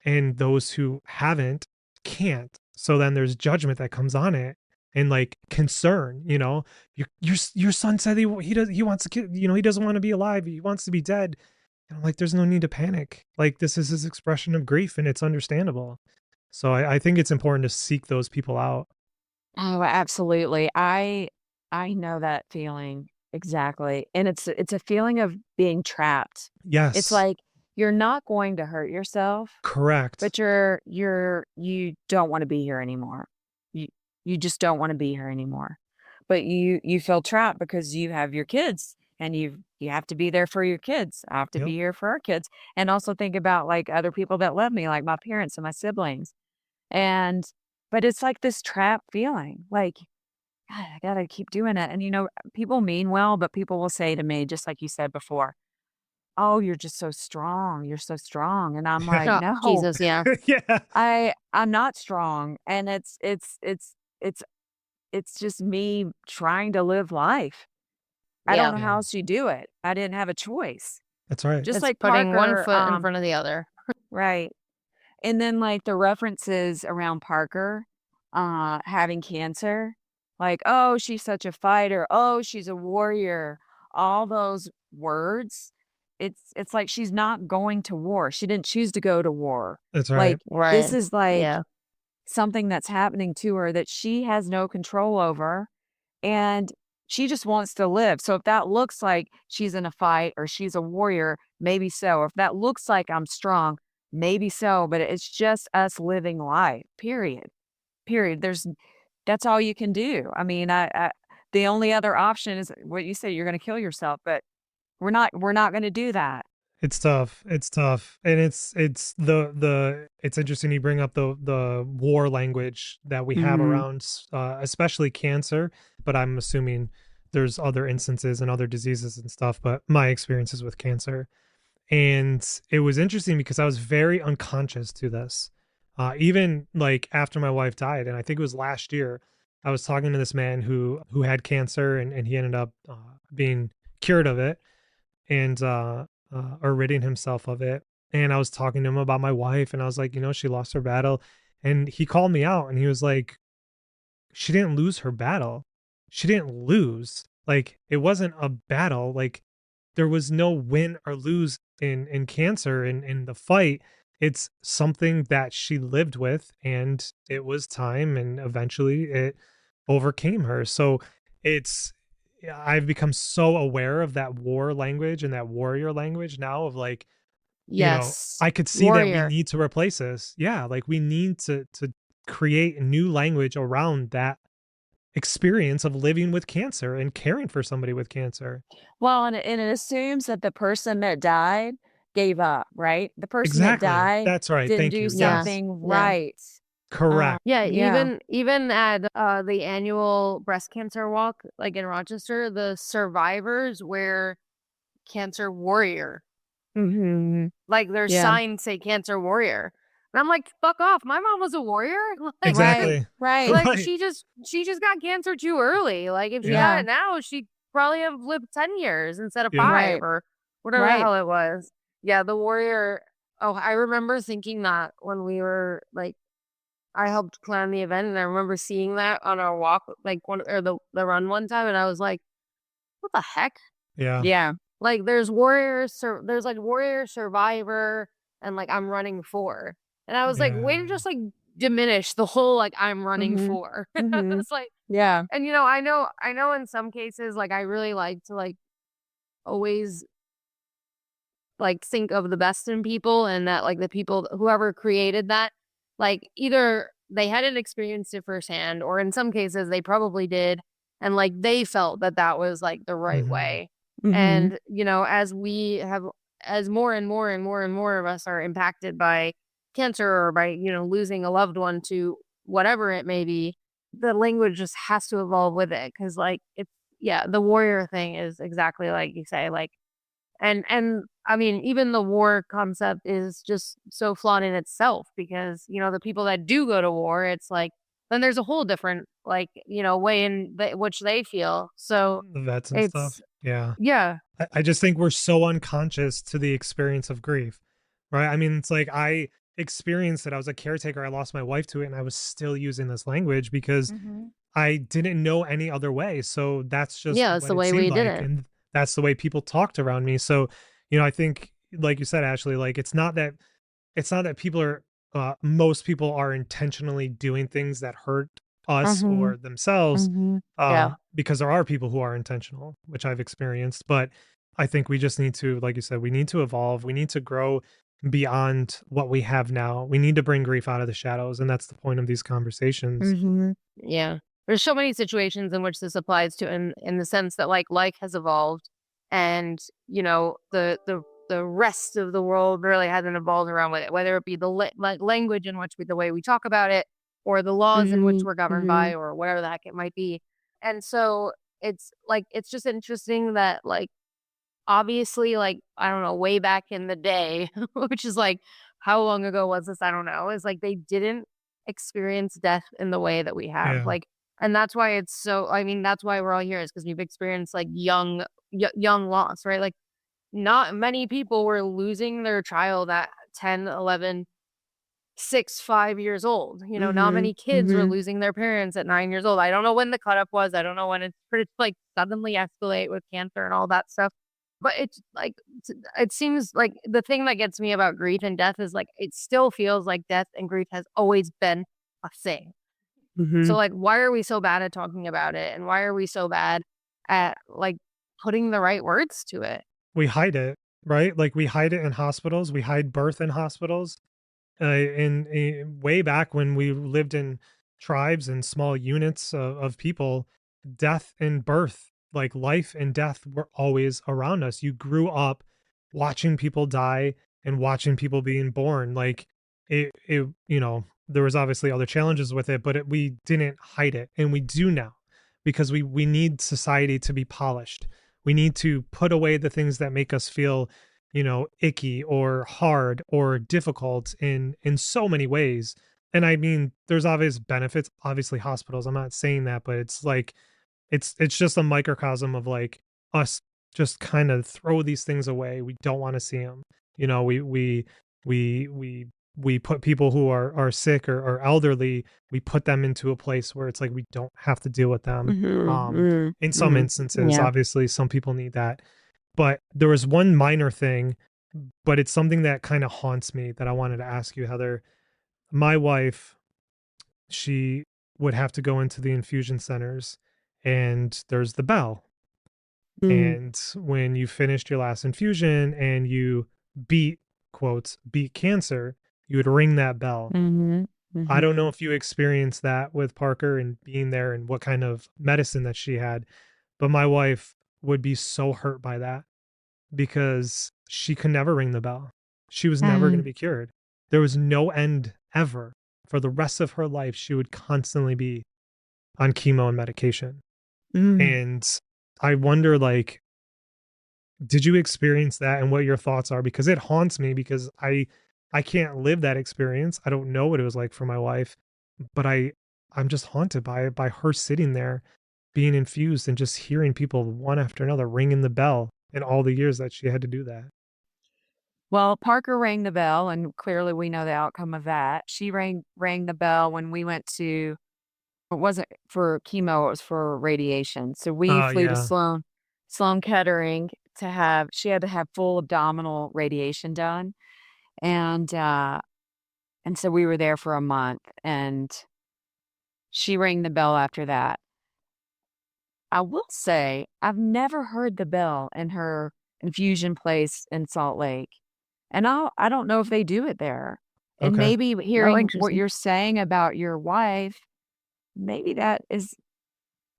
and those who haven't can't. So then there's judgment that comes on it, and like concern. Your son said he wants to he doesn't want to be alive, he wants to be dead. And I'm like, there's no need to panic. Like, this is his expression of grief, and it's understandable. So I think it's important to seek those people out. Oh, absolutely. I know that feeling exactly, and it's a feeling of being trapped. It's Yes. like you're not going to hurt yourself, Correct. but you don't wanna be here anymore. You you just don't wanna be here anymore. But you feel trapped because you have your kids, and you have to be there for your kids. I have to be Yep. here for our kids, and also think about, like, other people that love me, like my parents and my siblings. And but it's like this trap feeling, like, "God, I gotta keep doing it." And, people mean well, but people will say to me, just like you said before, "Oh, you're just so strong. You're so strong." And I'm like, Oh, "No, Jesus, yeah. Yeah. I'm not strong." And it's it's just me trying to live life. I don't Yeah. know Yeah. how else you do it. I didn't have a choice. That's right. Just It's like putting one Parker, foot in front of the other. right. And then, like, the references around Parker, having cancer, like, "Oh, she's such a fighter. Oh, she's a warrior." All those words, it's like she's not going to war. She didn't choose to go to war. That's Like, right. this Right. is, like, Yeah. something that's happening to her that she has no control over, and she just wants to live. So if that looks like she's in a fight or she's a warrior, maybe so. If that looks like I'm strong, maybe so, but it's just us living life. Period. Period. That's all you can do. I mean, I the only other option is what you say, you're going to kill yourself, but we're not going to do that. It's tough. It's tough. And it's interesting you bring up the war language that we have Mhm. around especially cancer, but I'm assuming there's other instances and other diseases and stuff, but my experiences with cancer. And it was interesting because I was very unconscious to this. Even like after my wife died, and I think it was last year, I was talking to this man who had cancer, and he ended up being cured of it, and or ridding himself of it. And I was talking to him about my wife, and I was like, she lost her battle. And he called me out, and he was like, she didn't lose her battle. She didn't lose. Like, it wasn't a battle. Like, there was no win or lose in cancer in the fight. It's something that she lived with, and it was time, and eventually it overcame her. So it's I've become so aware of that war language and that warrior language now, of like, Yes. I could see that we Warrior. need to replace this. Yeah, like we need to create new language around that experience of living with cancer and caring for somebody with cancer. Well, and it assumes that the person that died gave up, right? The person that Exactly. died That's right. didn't Thank do you. Yeah. Yes. something Yeah. right. Correct. Yeah, Yeah. even at the annual breast cancer walk, like in Rochester, the survivors wear cancer warrior. Mhm. Like their Yeah. signs say cancer warrior. And I'm like, fuck off. My mom was a warrior. Like, Right. Exactly. Right. like Right. she just got cancer too early. Like if she Yeah. got Yeah. it now, she probably have lived 10 years instead of Yeah. 5 Right. or whatever the Right. hell it was. Yeah, the warrior. Oh, I remember thinking that when we were like I helped plan the event and I remember seeing that on our walk like one or the run one time and I was like, what the heck? Yeah. Yeah. Like there's like warrior survivor and like I'm running for. And I was like, way to Yeah. just like diminish the whole like I'm running Mhm. for. Mhm. It's like Yeah. and I know in some cases like I really like to like always like think of the best in people and that like the people whoever created that like either they hadn't experienced it firsthand or in some cases they probably did and like they felt that that was like the right Mhm. way Mhm. and as we have as more and more and more and more of us are impacted by cancer or by losing a loved one to whatever it may be the language just has to evolve with it because like it's yeah the warrior thing is exactly like you say like and I mean, even the war concept is just so flawed in itself because, the people that do go to war, it's like then there's a whole different like, way in which they feel. So The vets and it's stuff. Yeah. yeah. I just think we're so unconscious to the experience of grief, right? I mean, it's like I experienced it. I was a caretaker. I lost my wife to it, and I was still using this language because Mhm. I didn't know any other way. So that's just Yeah, that's what the it way seemed we did like. it. And that's the way people talked around me. So, I think, like you said, Ashley, like it's not that people are most people are intentionally doing things that hurt us Mhm. or themselves, Mhm. Yeah. because there are people who are intentional, which I've experienced. But I think we just need to, like you said, we need to evolve, we need to grow beyond what we have now. We need to bring grief out of the shadows, and that's the point of these conversations. Mhm. Yeah. There's so many situations in which this applies to in the sense that like life has evolved and the rest of the world really hasn't evolved around with it, whether it be like language in which the way we talk about it or the laws in which Mhm. we're governed by Mhm. or whatever the heck it might be. And so it's like it's just interesting that like obviously, like, I don't know, way back in the day, which is like, how long ago was this? I don't know. Is like they didn't experience death in the way that we have. Yeah. Like, and that's why it's so, I mean, that's why we're all here is because we've experienced like young loss, right? Like, not many people were losing their child at 10, 11, 6, 5 years old. Not Mhm. many kids were Mhm. losing their parents at 9 years old. I don't know when the cutoff was. I don't know when it's pretty like suddenly escalate with cancer and all that stuff. But it's like it seems like the thing that gets me about grief and death is like it still feels like death and grief has always been a thing. So Mhm. like why are we so bad at talking about it and why are we so bad at like putting the right words to it? We hide it, right? Like we hide it in hospitals, we hide birth in hospitals. Way back when we lived in tribes and small units of people, death and birth, like life and death, were always around us. You grew up watching people die and watching people being born. Like there was obviously other challenges with it, but we didn't hide it, and we do now because we need society to be polished. We need to put away the things that make us feel icky or hard or difficult in so many ways. And I mean, there's obvious benefits, obviously hospitals, I'm not saying that, but it's like it's just a microcosm of like us just kind of throw these things away. We don't want to see them. You know, we we we put people who are sick or elderly, we put them into a place where it's like we don't have to deal with them. Mhm. Um, Mhm. in some Mhm. instances, Yeah. obviously, some people need that. But there was one minor thing, but it's something that kind of haunts me that I wanted to ask you, Heather. My wife, she would have to go into the infusion centers and there's the bell. Mm. And when you finished your last infusion and you beat quotes, beat cancer, you would ring that bell. Mhm. I don't know Mhm. if you experienced that with Parker and being there and what kind of medicine that she had, but my wife would be so hurt by that because she could never ring the bell. She was never going to Mm. be cured. There was no end ever. For the rest of her life, she would constantly be on chemo and medication. Mm. And I wonder, like, did you experience that and what your thoughts are? Because it haunts me because I can't live that experience. I don't know what it was like for my wife, but I'm just haunted by it, by her sitting there being infused and just hearing people one after another ringing the bell in all the years that she had to do that. Well, Parker rang the bell, and clearly we know the outcome of that. She rang the bell when we went to it wasn't for chemo, it was for radiation. So we Oh, flew to yeah. Sloan Kettering to have she had to have full abdominal radiation done. And and so we were there for a month, and she rang the bell after that. I will say I've never heard the bell in her infusion place in Salt Lake. And I don't know if they do it there. And Okay. maybe Oh, hearing what interesting. you're saying about your wife, maybe that is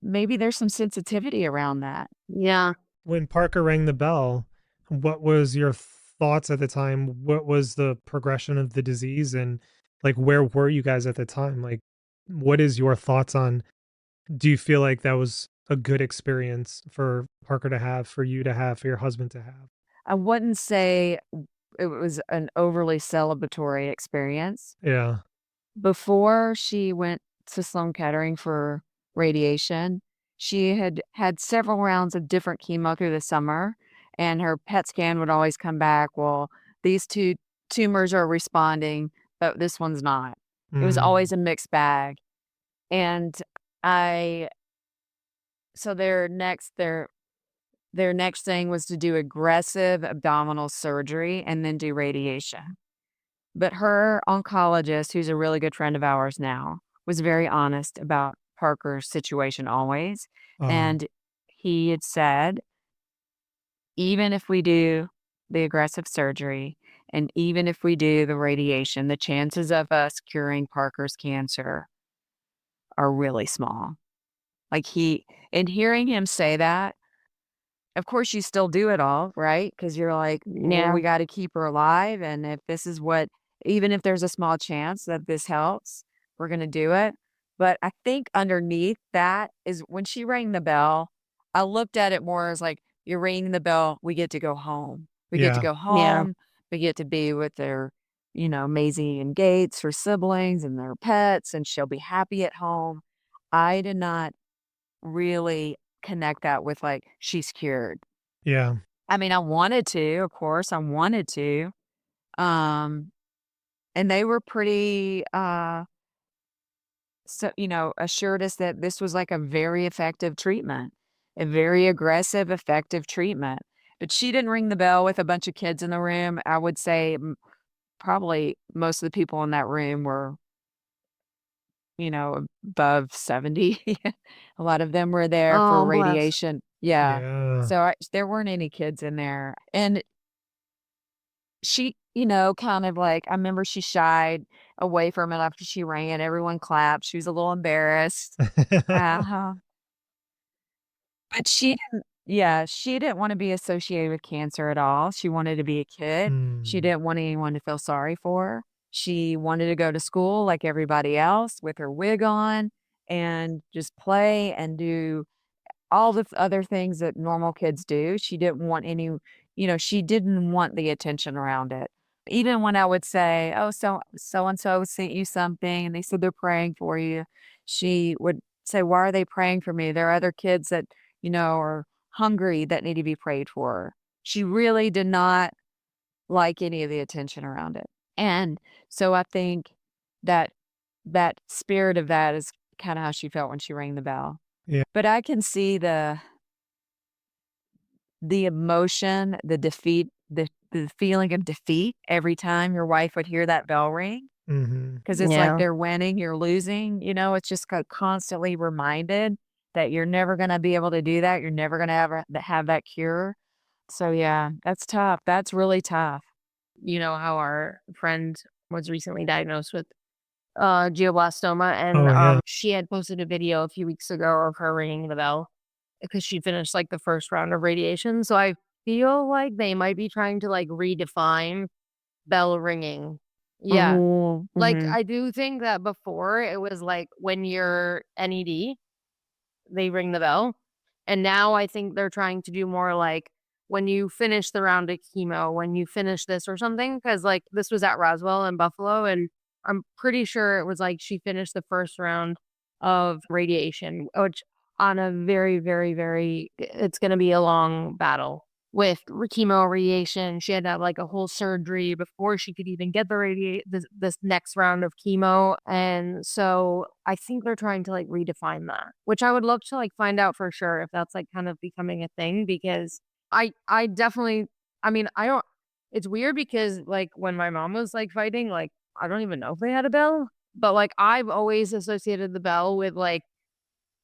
maybe there's some sensitivity around that. Yeah. When Parker rang the bell, what was your thoughts at the time? What was the progression of the disease and like where were you guys at the time? Like what is your thoughts on do you feel like that was a good experience for Parker to have, for you to have, for your husband to have? I wouldn't say it was an overly celebratory experience. Yeah. Before she went to Sloan Kettering for radiation, she had had several rounds of different chemo through the summer, and her PET scan would always come back, "Well, these 2 tumors are responding, but this one's not." It was always Mm. a mixed bag, and I so their next thing was to do aggressive abdominal surgery and then do radiation. But her oncologist, who's a really good friend of ours now, was very honest about Parker's situation always. Oh, And he had said, even if we do the aggressive surgery and even if we do the radiation, the chances of us curing Parker's cancer are really small. Like and hearing him say that, of course, you still do it all, right? Because you're like, "Well, Yeah. we gotta keep her alive, and if this is what even if there's a small chance that this helps, we're gonna do it." But I think underneath that is when she rang the bell, I looked at it more as like, "You're ringing the bell, we get to go home. We get to yeah. go Yeah. home, we get to be with Maisie and Gates, her siblings, and their pets, and she'll be happy at home." I did not really connect that with, like, she's cured. Yeah. I mean, I wanted to, of course, I wanted to, um, and they were pretty, assured us that this was, like, a very effective treatment, a very aggressive, effective treatment, but she didn't ring the bell with a bunch of kids in the room. I would say, probably most of the people in that room were, above 70. A lot of them were there for Oh, bless. radiation. Yeah. Yeah. So, there weren't any kids in there, and she, kind of like I remember she shied away from it after she ran, everyone clapped, she was a little embarrassed. Uh-huh. But she didn't wanna be associated with cancer at all, she wanted to be a kid, she Mm. didn't want anyone to feel sorry for her, she wanted to go to school like everybody else with her wig on and just play and do all the other things that normal kids do. She didn't want she didn't want the attention around it. Even when I would say, "Oh, so and so sent you something, and they said they're praying for you," she would say, "Why are they praying for me? There are other kids that, are hungry that need to be prayed for." She really did not like any of the attention around it. And so I think that that spirit of that is kinda how she felt when she rang the bell. Yeah. But I can see the emotion, the defeat, the feeling of defeat every time your wife would hear that bell ring, Mhm. because it's like Yeah. they're winning, you're losing, it's just constantly reminded that you're never gonna be able to do that, you're never gonna have that cure. So, yeah, that's tough, that's really tough. you know, how our friend was recently diagnosed with glioblastoma, and Oh, yeah. she had posted a video a few weeks ago of her ringing the bell because she finished like the first round of radiation. So I feel like they might be trying to like redefine bell ringing. Yeah. Like Mm-hmm. I do think that before it was like when you're NED, they ring the bell. And now I think they're trying to do more like when you finish the round of chemo, when you finish this or something. Cause like this was at Roswell in Buffalo. And I'm pretty sure it was like she finished the first round of radiation, which on a very, very, very, it's going to be a long battle with chemo radiation. She had to have like a whole surgery before she could even get this next round of chemo. And so I think they're trying to like redefine that, which I would love to like find out for sure if that's like kind of becoming a thing because I definitely, I mean, I don't, it's weird because like when my mom was like fighting, like I don't even know if they had a bell, but like I've always associated the bell with like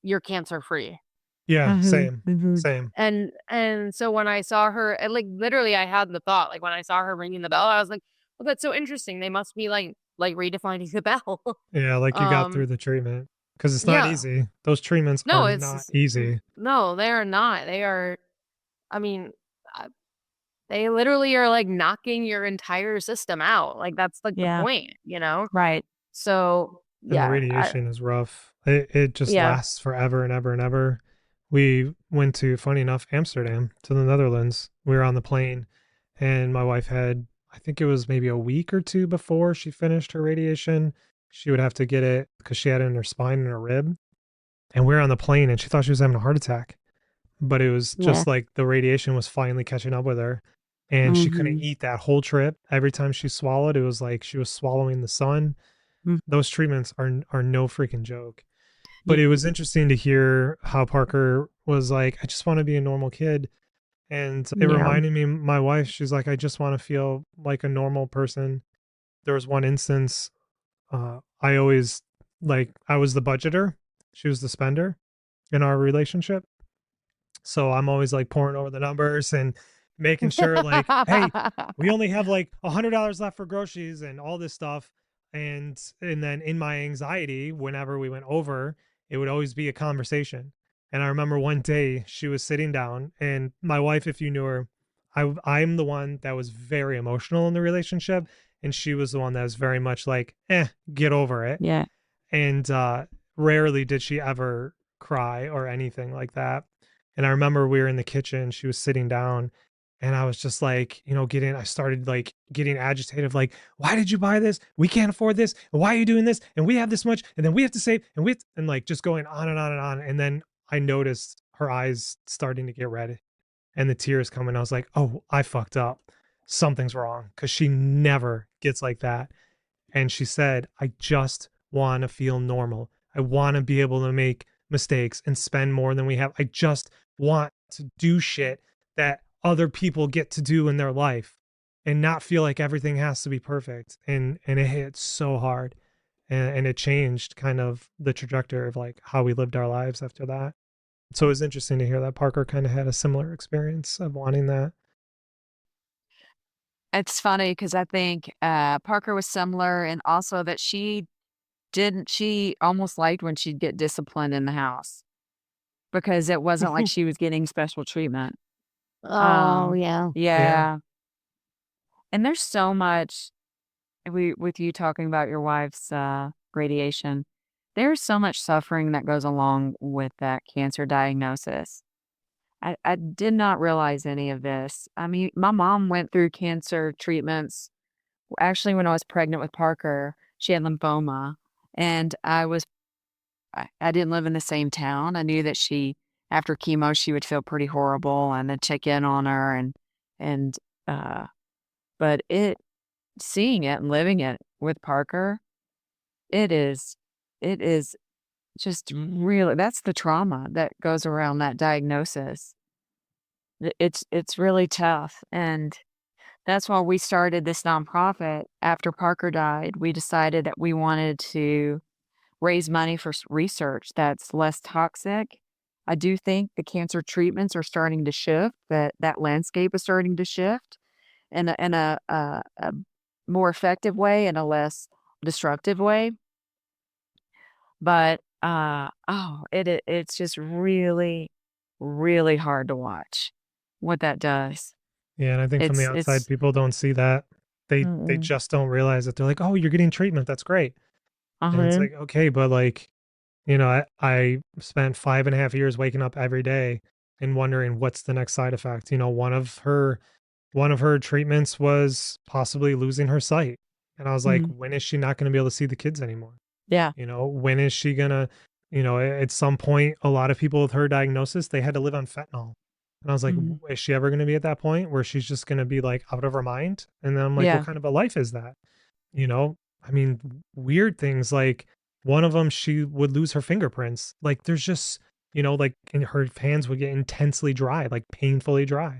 you're cancer free. Yeah, Mm-hmm. same, Mm-hmm. same. And so when I saw her, and like literally I had the thought, like when I saw her ringing the bell, I was like, well, that's so interesting. They must be like redefining the bell. Yeah, like you got through um, the treatment because it's not yeah. easy. Those treatments are No, not easy. no, they are not. They are, I mean, uh, they literally are like knocking your entire system out. Like that's like the Yeah. point, you know? Right. So And the yeah, radiation is rough. It just yeah. lasts forever and ever and ever. We went to, funny enough, Amsterdam to the Netherlands. We were on the plane, and my wife had, I think it was maybe a week or two before she finished her radiation. She would have to get it because she had it in her spine and her rib. And we were on the plane, and she thought she was having a heart attack. But it was Yeah. just like the radiation was finally catching up with her. And she couldn't Mm-hmm. eat that whole trip. Every time she swallowed, it was like she was swallowing the sun. Those treatments are no freaking joke. But Yeah. it was interesting to hear how Parker was like, I just want to be a normal kid. And it Yeah. reminded me, my wife, she's like, I just want to feel like a normal person. There was one instance, I always, like, I was the budgeter, she was the spender in our relationship. So I'm always like pouring over the numbers and making sure like, hey, we only have like $100 left for groceries and all this stuff. And then in my anxiety, whenever we went over, it would always be a conversation. And I remember one day she was sitting down, and my wife, if you knew her, I'm the one that was very emotional in the relationship, and she was the one that was very much like, get over it. Yeah. And rarely did she ever cry or anything like that. And I remember we were in the kitchen, she was sitting down, and I was just like, I started like getting agitated, like, why did you buy this? We can't afford this. And why are you doing this? And we have this much, and then we have to save, and like just going on and on and on. And then I noticed her eyes starting to get red and the tears coming. I was like, oh, I fucked up. Something's wrong. Cause she never gets like that. And she said, I just want to feel normal. I want to be able to make mistakes and spend more than we have. I just want to do shit that other people get to do in their life and not feel like everything has to be perfect. And it hit so hard. And it changed kind of the trajectory of like how we lived our lives after that. So it was interesting to hear that Parker kind of had a similar experience of wanting that. It's funny because I think Parker was similar, and also that she almost liked when she'd get disciplined in the house because it wasn't like she was getting special treatment. Oh yeah. Yeah. Yeah. And there's so much with you talking about your wife's radiation. There's so much suffering that goes along with that cancer diagnosis. I did not realize any of this. I mean, my mom went through cancer treatments. Actually, when I was pregnant with Parker, she had lymphoma, and I didn't live in the same town. I knew that after chemo, she would feel pretty horrible, and I'd check in on her, and uh, but seeing it and living it with Parker, it is, it is just really, that's the trauma that goes around that diagnosis. It's really tough, and that's why we started this nonprofit. After Parker died, we decided that we wanted to raise money for research that's less toxic. I do think the cancer treatments are starting to shift, that landscape is starting to shift. in a more effective way and a less destructive way. But it's just really, really hard to watch what that does. Yeah, and I think from the outside, It's people don't see that. They mm-mm. just don't realize that. They're like, "Oh, you're getting treatment. That's great." And it's Uh-huh. like, "Okay, but like, I spent 5.5 years waking up every day and wondering what's the next side effect." One of her treatments was possibly losing her sight. And I was like, Mhm. "When is she not gonna be able to see the kids anymore?" Yeah. When is she gonna, at some point, a lot of people with her diagnosis, they had to live on fentanyl. And I was like, Mhm. Is she ever gonna be at that point where she's just gonna be like out of her mind?" And then I'm like, what Yeah. kind of a life is that? You know, I mean, weird things like one of them, she would lose her fingerprints. Like there's just, like and her hands would get intensely dry, like painfully dry.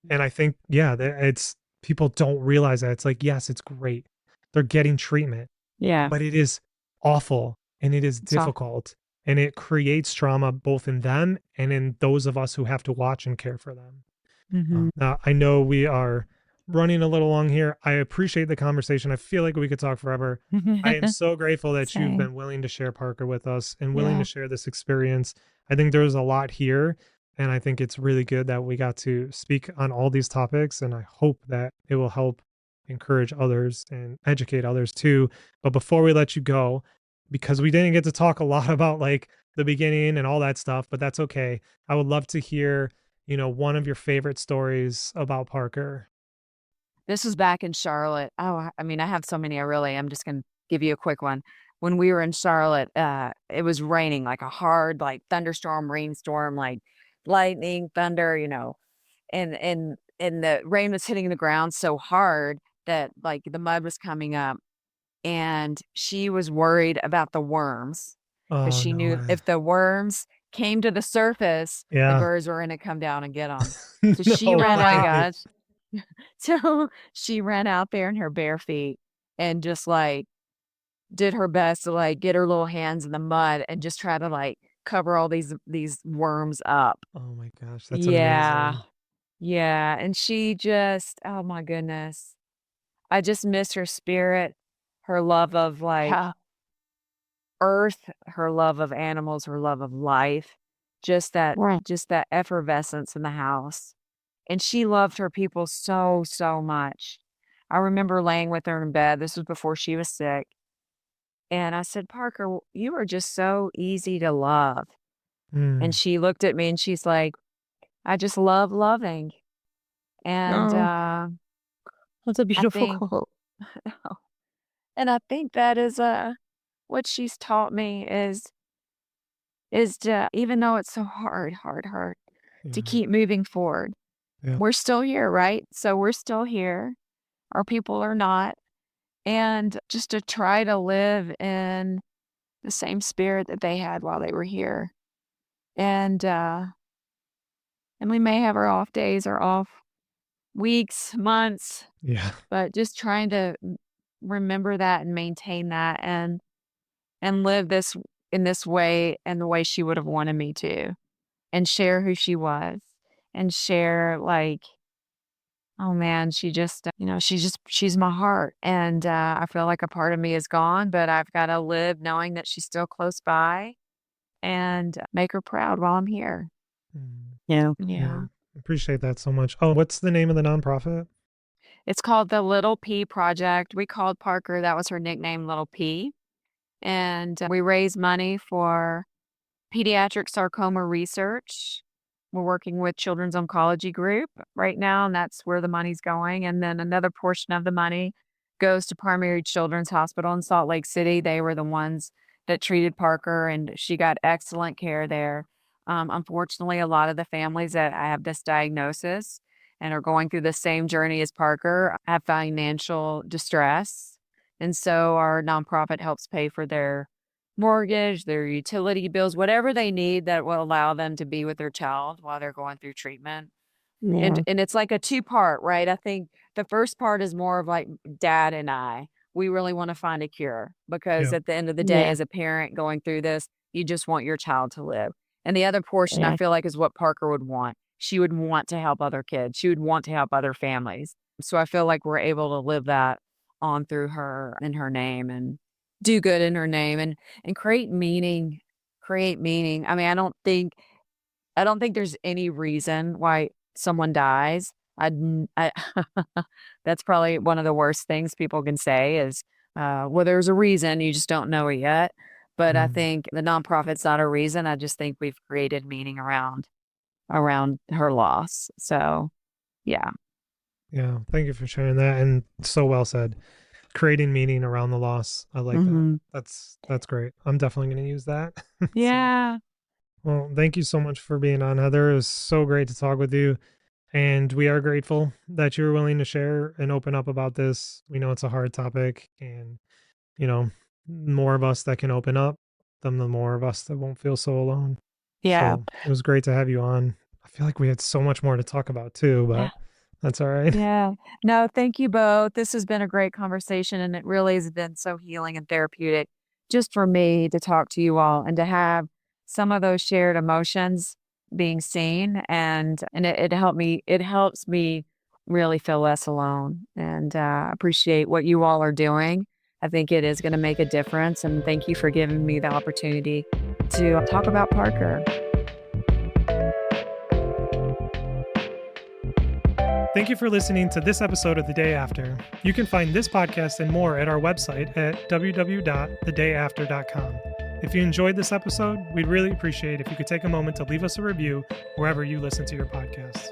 And I think, yeah, that it's people don't realize that. It's like, yes, it's great. They're getting treatment, Yeah. but it is awful and it is So difficult and it creates trauma both in them and in those of us who have to watch and care for them. mhm. Now, I know we are running a little long here. I appreciate the conversation. I feel like we could talk forever. I am so grateful that you've Same. been willing to share Parker with us and willing to Yeah. share this experience. I think there's a lot here, and I think it's really good that we got to speak on all these topics. And I hope that it will help encourage others and educate others too. But before we let you go, because we didn't get to talk a lot about like the beginning and all that stuff, but that's okay. I would love to hear one of your favorite stories about Parker. This was back in Charlotte. Oh, I mean, I have so many. I'm just gonna give you a quick one. When we were in Charlotte, it was raining like a hard, like thunderstorm, rainstorm, like lightning, thunder, and the rain was hitting the ground so hard that like the mud was coming up, and she was worried about the worms because Oh, she no knew way. if the worms came to the surface, the Yeah. birds were going to come down and get them. So she No ran out, way. guys. So she ran out there in her bare feet and just like did her best to like get her little hands in the mud and just try to like cover all these worms up. Oh my gosh, that's Yeah. amazing. Yeah. And she just, oh my goodness. I just miss her spirit, her love of like Yeah. earth, her love of animals, her love of life, just that Right. just that effervescence in the house. And she loved her people so, so much. I remember laying with her in bed. This was before she was sick. And I said, "Parker, you are just so easy to love." And Mm, she looked at me and she's like, "I just love loving." And Oh, that's a I beautiful think quote. and I think that is what she's taught me is to, even though it's so hard, hard, hard, to yeah. keep moving forward. Yeah. We're still here, right? So we're still here. Our people are not. And just to try to live in the same spirit that they had while they were here. And and we may have our off days or off weeks, months, Yeah. but just trying to remember that and maintain that and live this in this way and the way she would have wanted me to and share who she was and share like, oh man, she just, she's my heart. And I feel like a part of me is gone, but I've got to live knowing that she's still close by and make her proud while I'm here. Mm, Yeah. yeah. Yeah. Appreciate that so much. Oh, what's the name of the nonprofit? It's called the Little P Project. We called Parker, that was her nickname, Little P. And we raise money for pediatric sarcoma research. We're working with Children's Oncology Group right now, and that's where the money's going. And then another portion of the money goes to Primary Children's Hospital in Salt Lake City. They were the ones that treated Parker, and she got excellent care there. Unfortunately, a lot of the families that have this diagnosis and are going through the same journey as Parker have financial distress. And so our nonprofit helps pay for their mortgage, their utility bills, whatever they need that will allow them to be with their child while they're going through treatment. And Yeah. and it's like a two-part, right? I think the first part is more of like dad and I. We really want to find a cure because Yeah. at the end of the day, Yeah. as a parent going through this, you just want your child to live. And the other portion I Yeah. feel like is what Parker would want. she would want to help other kids. She would want to help other families. So I feel like we're able to live that on through her in her name and do good in her name and create meaning. Create meaning. I mean, I don't think there's any reason why someone dies. I that's probably one of the worst things people can say is, well, there's a reason, you just don't know it yet. But I Mm. think the nonprofit's not a reason. I just think we've created meaning around her loss. So yeah. Yeah, thank you for sharing that, and so well said. Creating meaning around the loss. I like that. Hmm. That's great. I'm definitely going to use that. So, Yeah. well, thank you so much for being on, Heather. It was so great to talk with you. And we are grateful that you were willing to share and open up about this. We know it's a hard topic, and, you know, more of us that can open up, then the more of us that won't feel so alone. Yeah. So it was great to have you on. I feel like we had so much more to talk about too, Yeah. but that's all right. Yeah. No, thank you both. This has been a great conversation and it really has been so healing and therapeutic just for me to talk to you all and to have some of those shared emotions being seen and it helps me really feel less alone and appreciate what you all are doing. I think it is going to make a difference and thank you for giving me the opportunity to talk about Parker. Thank you for listening to this episode of The Day After. You can find this podcast and more at our website at www.thedayafter.com. If you enjoyed this episode, we'd really appreciate if you could take a moment to leave us a review wherever you listen to your podcasts.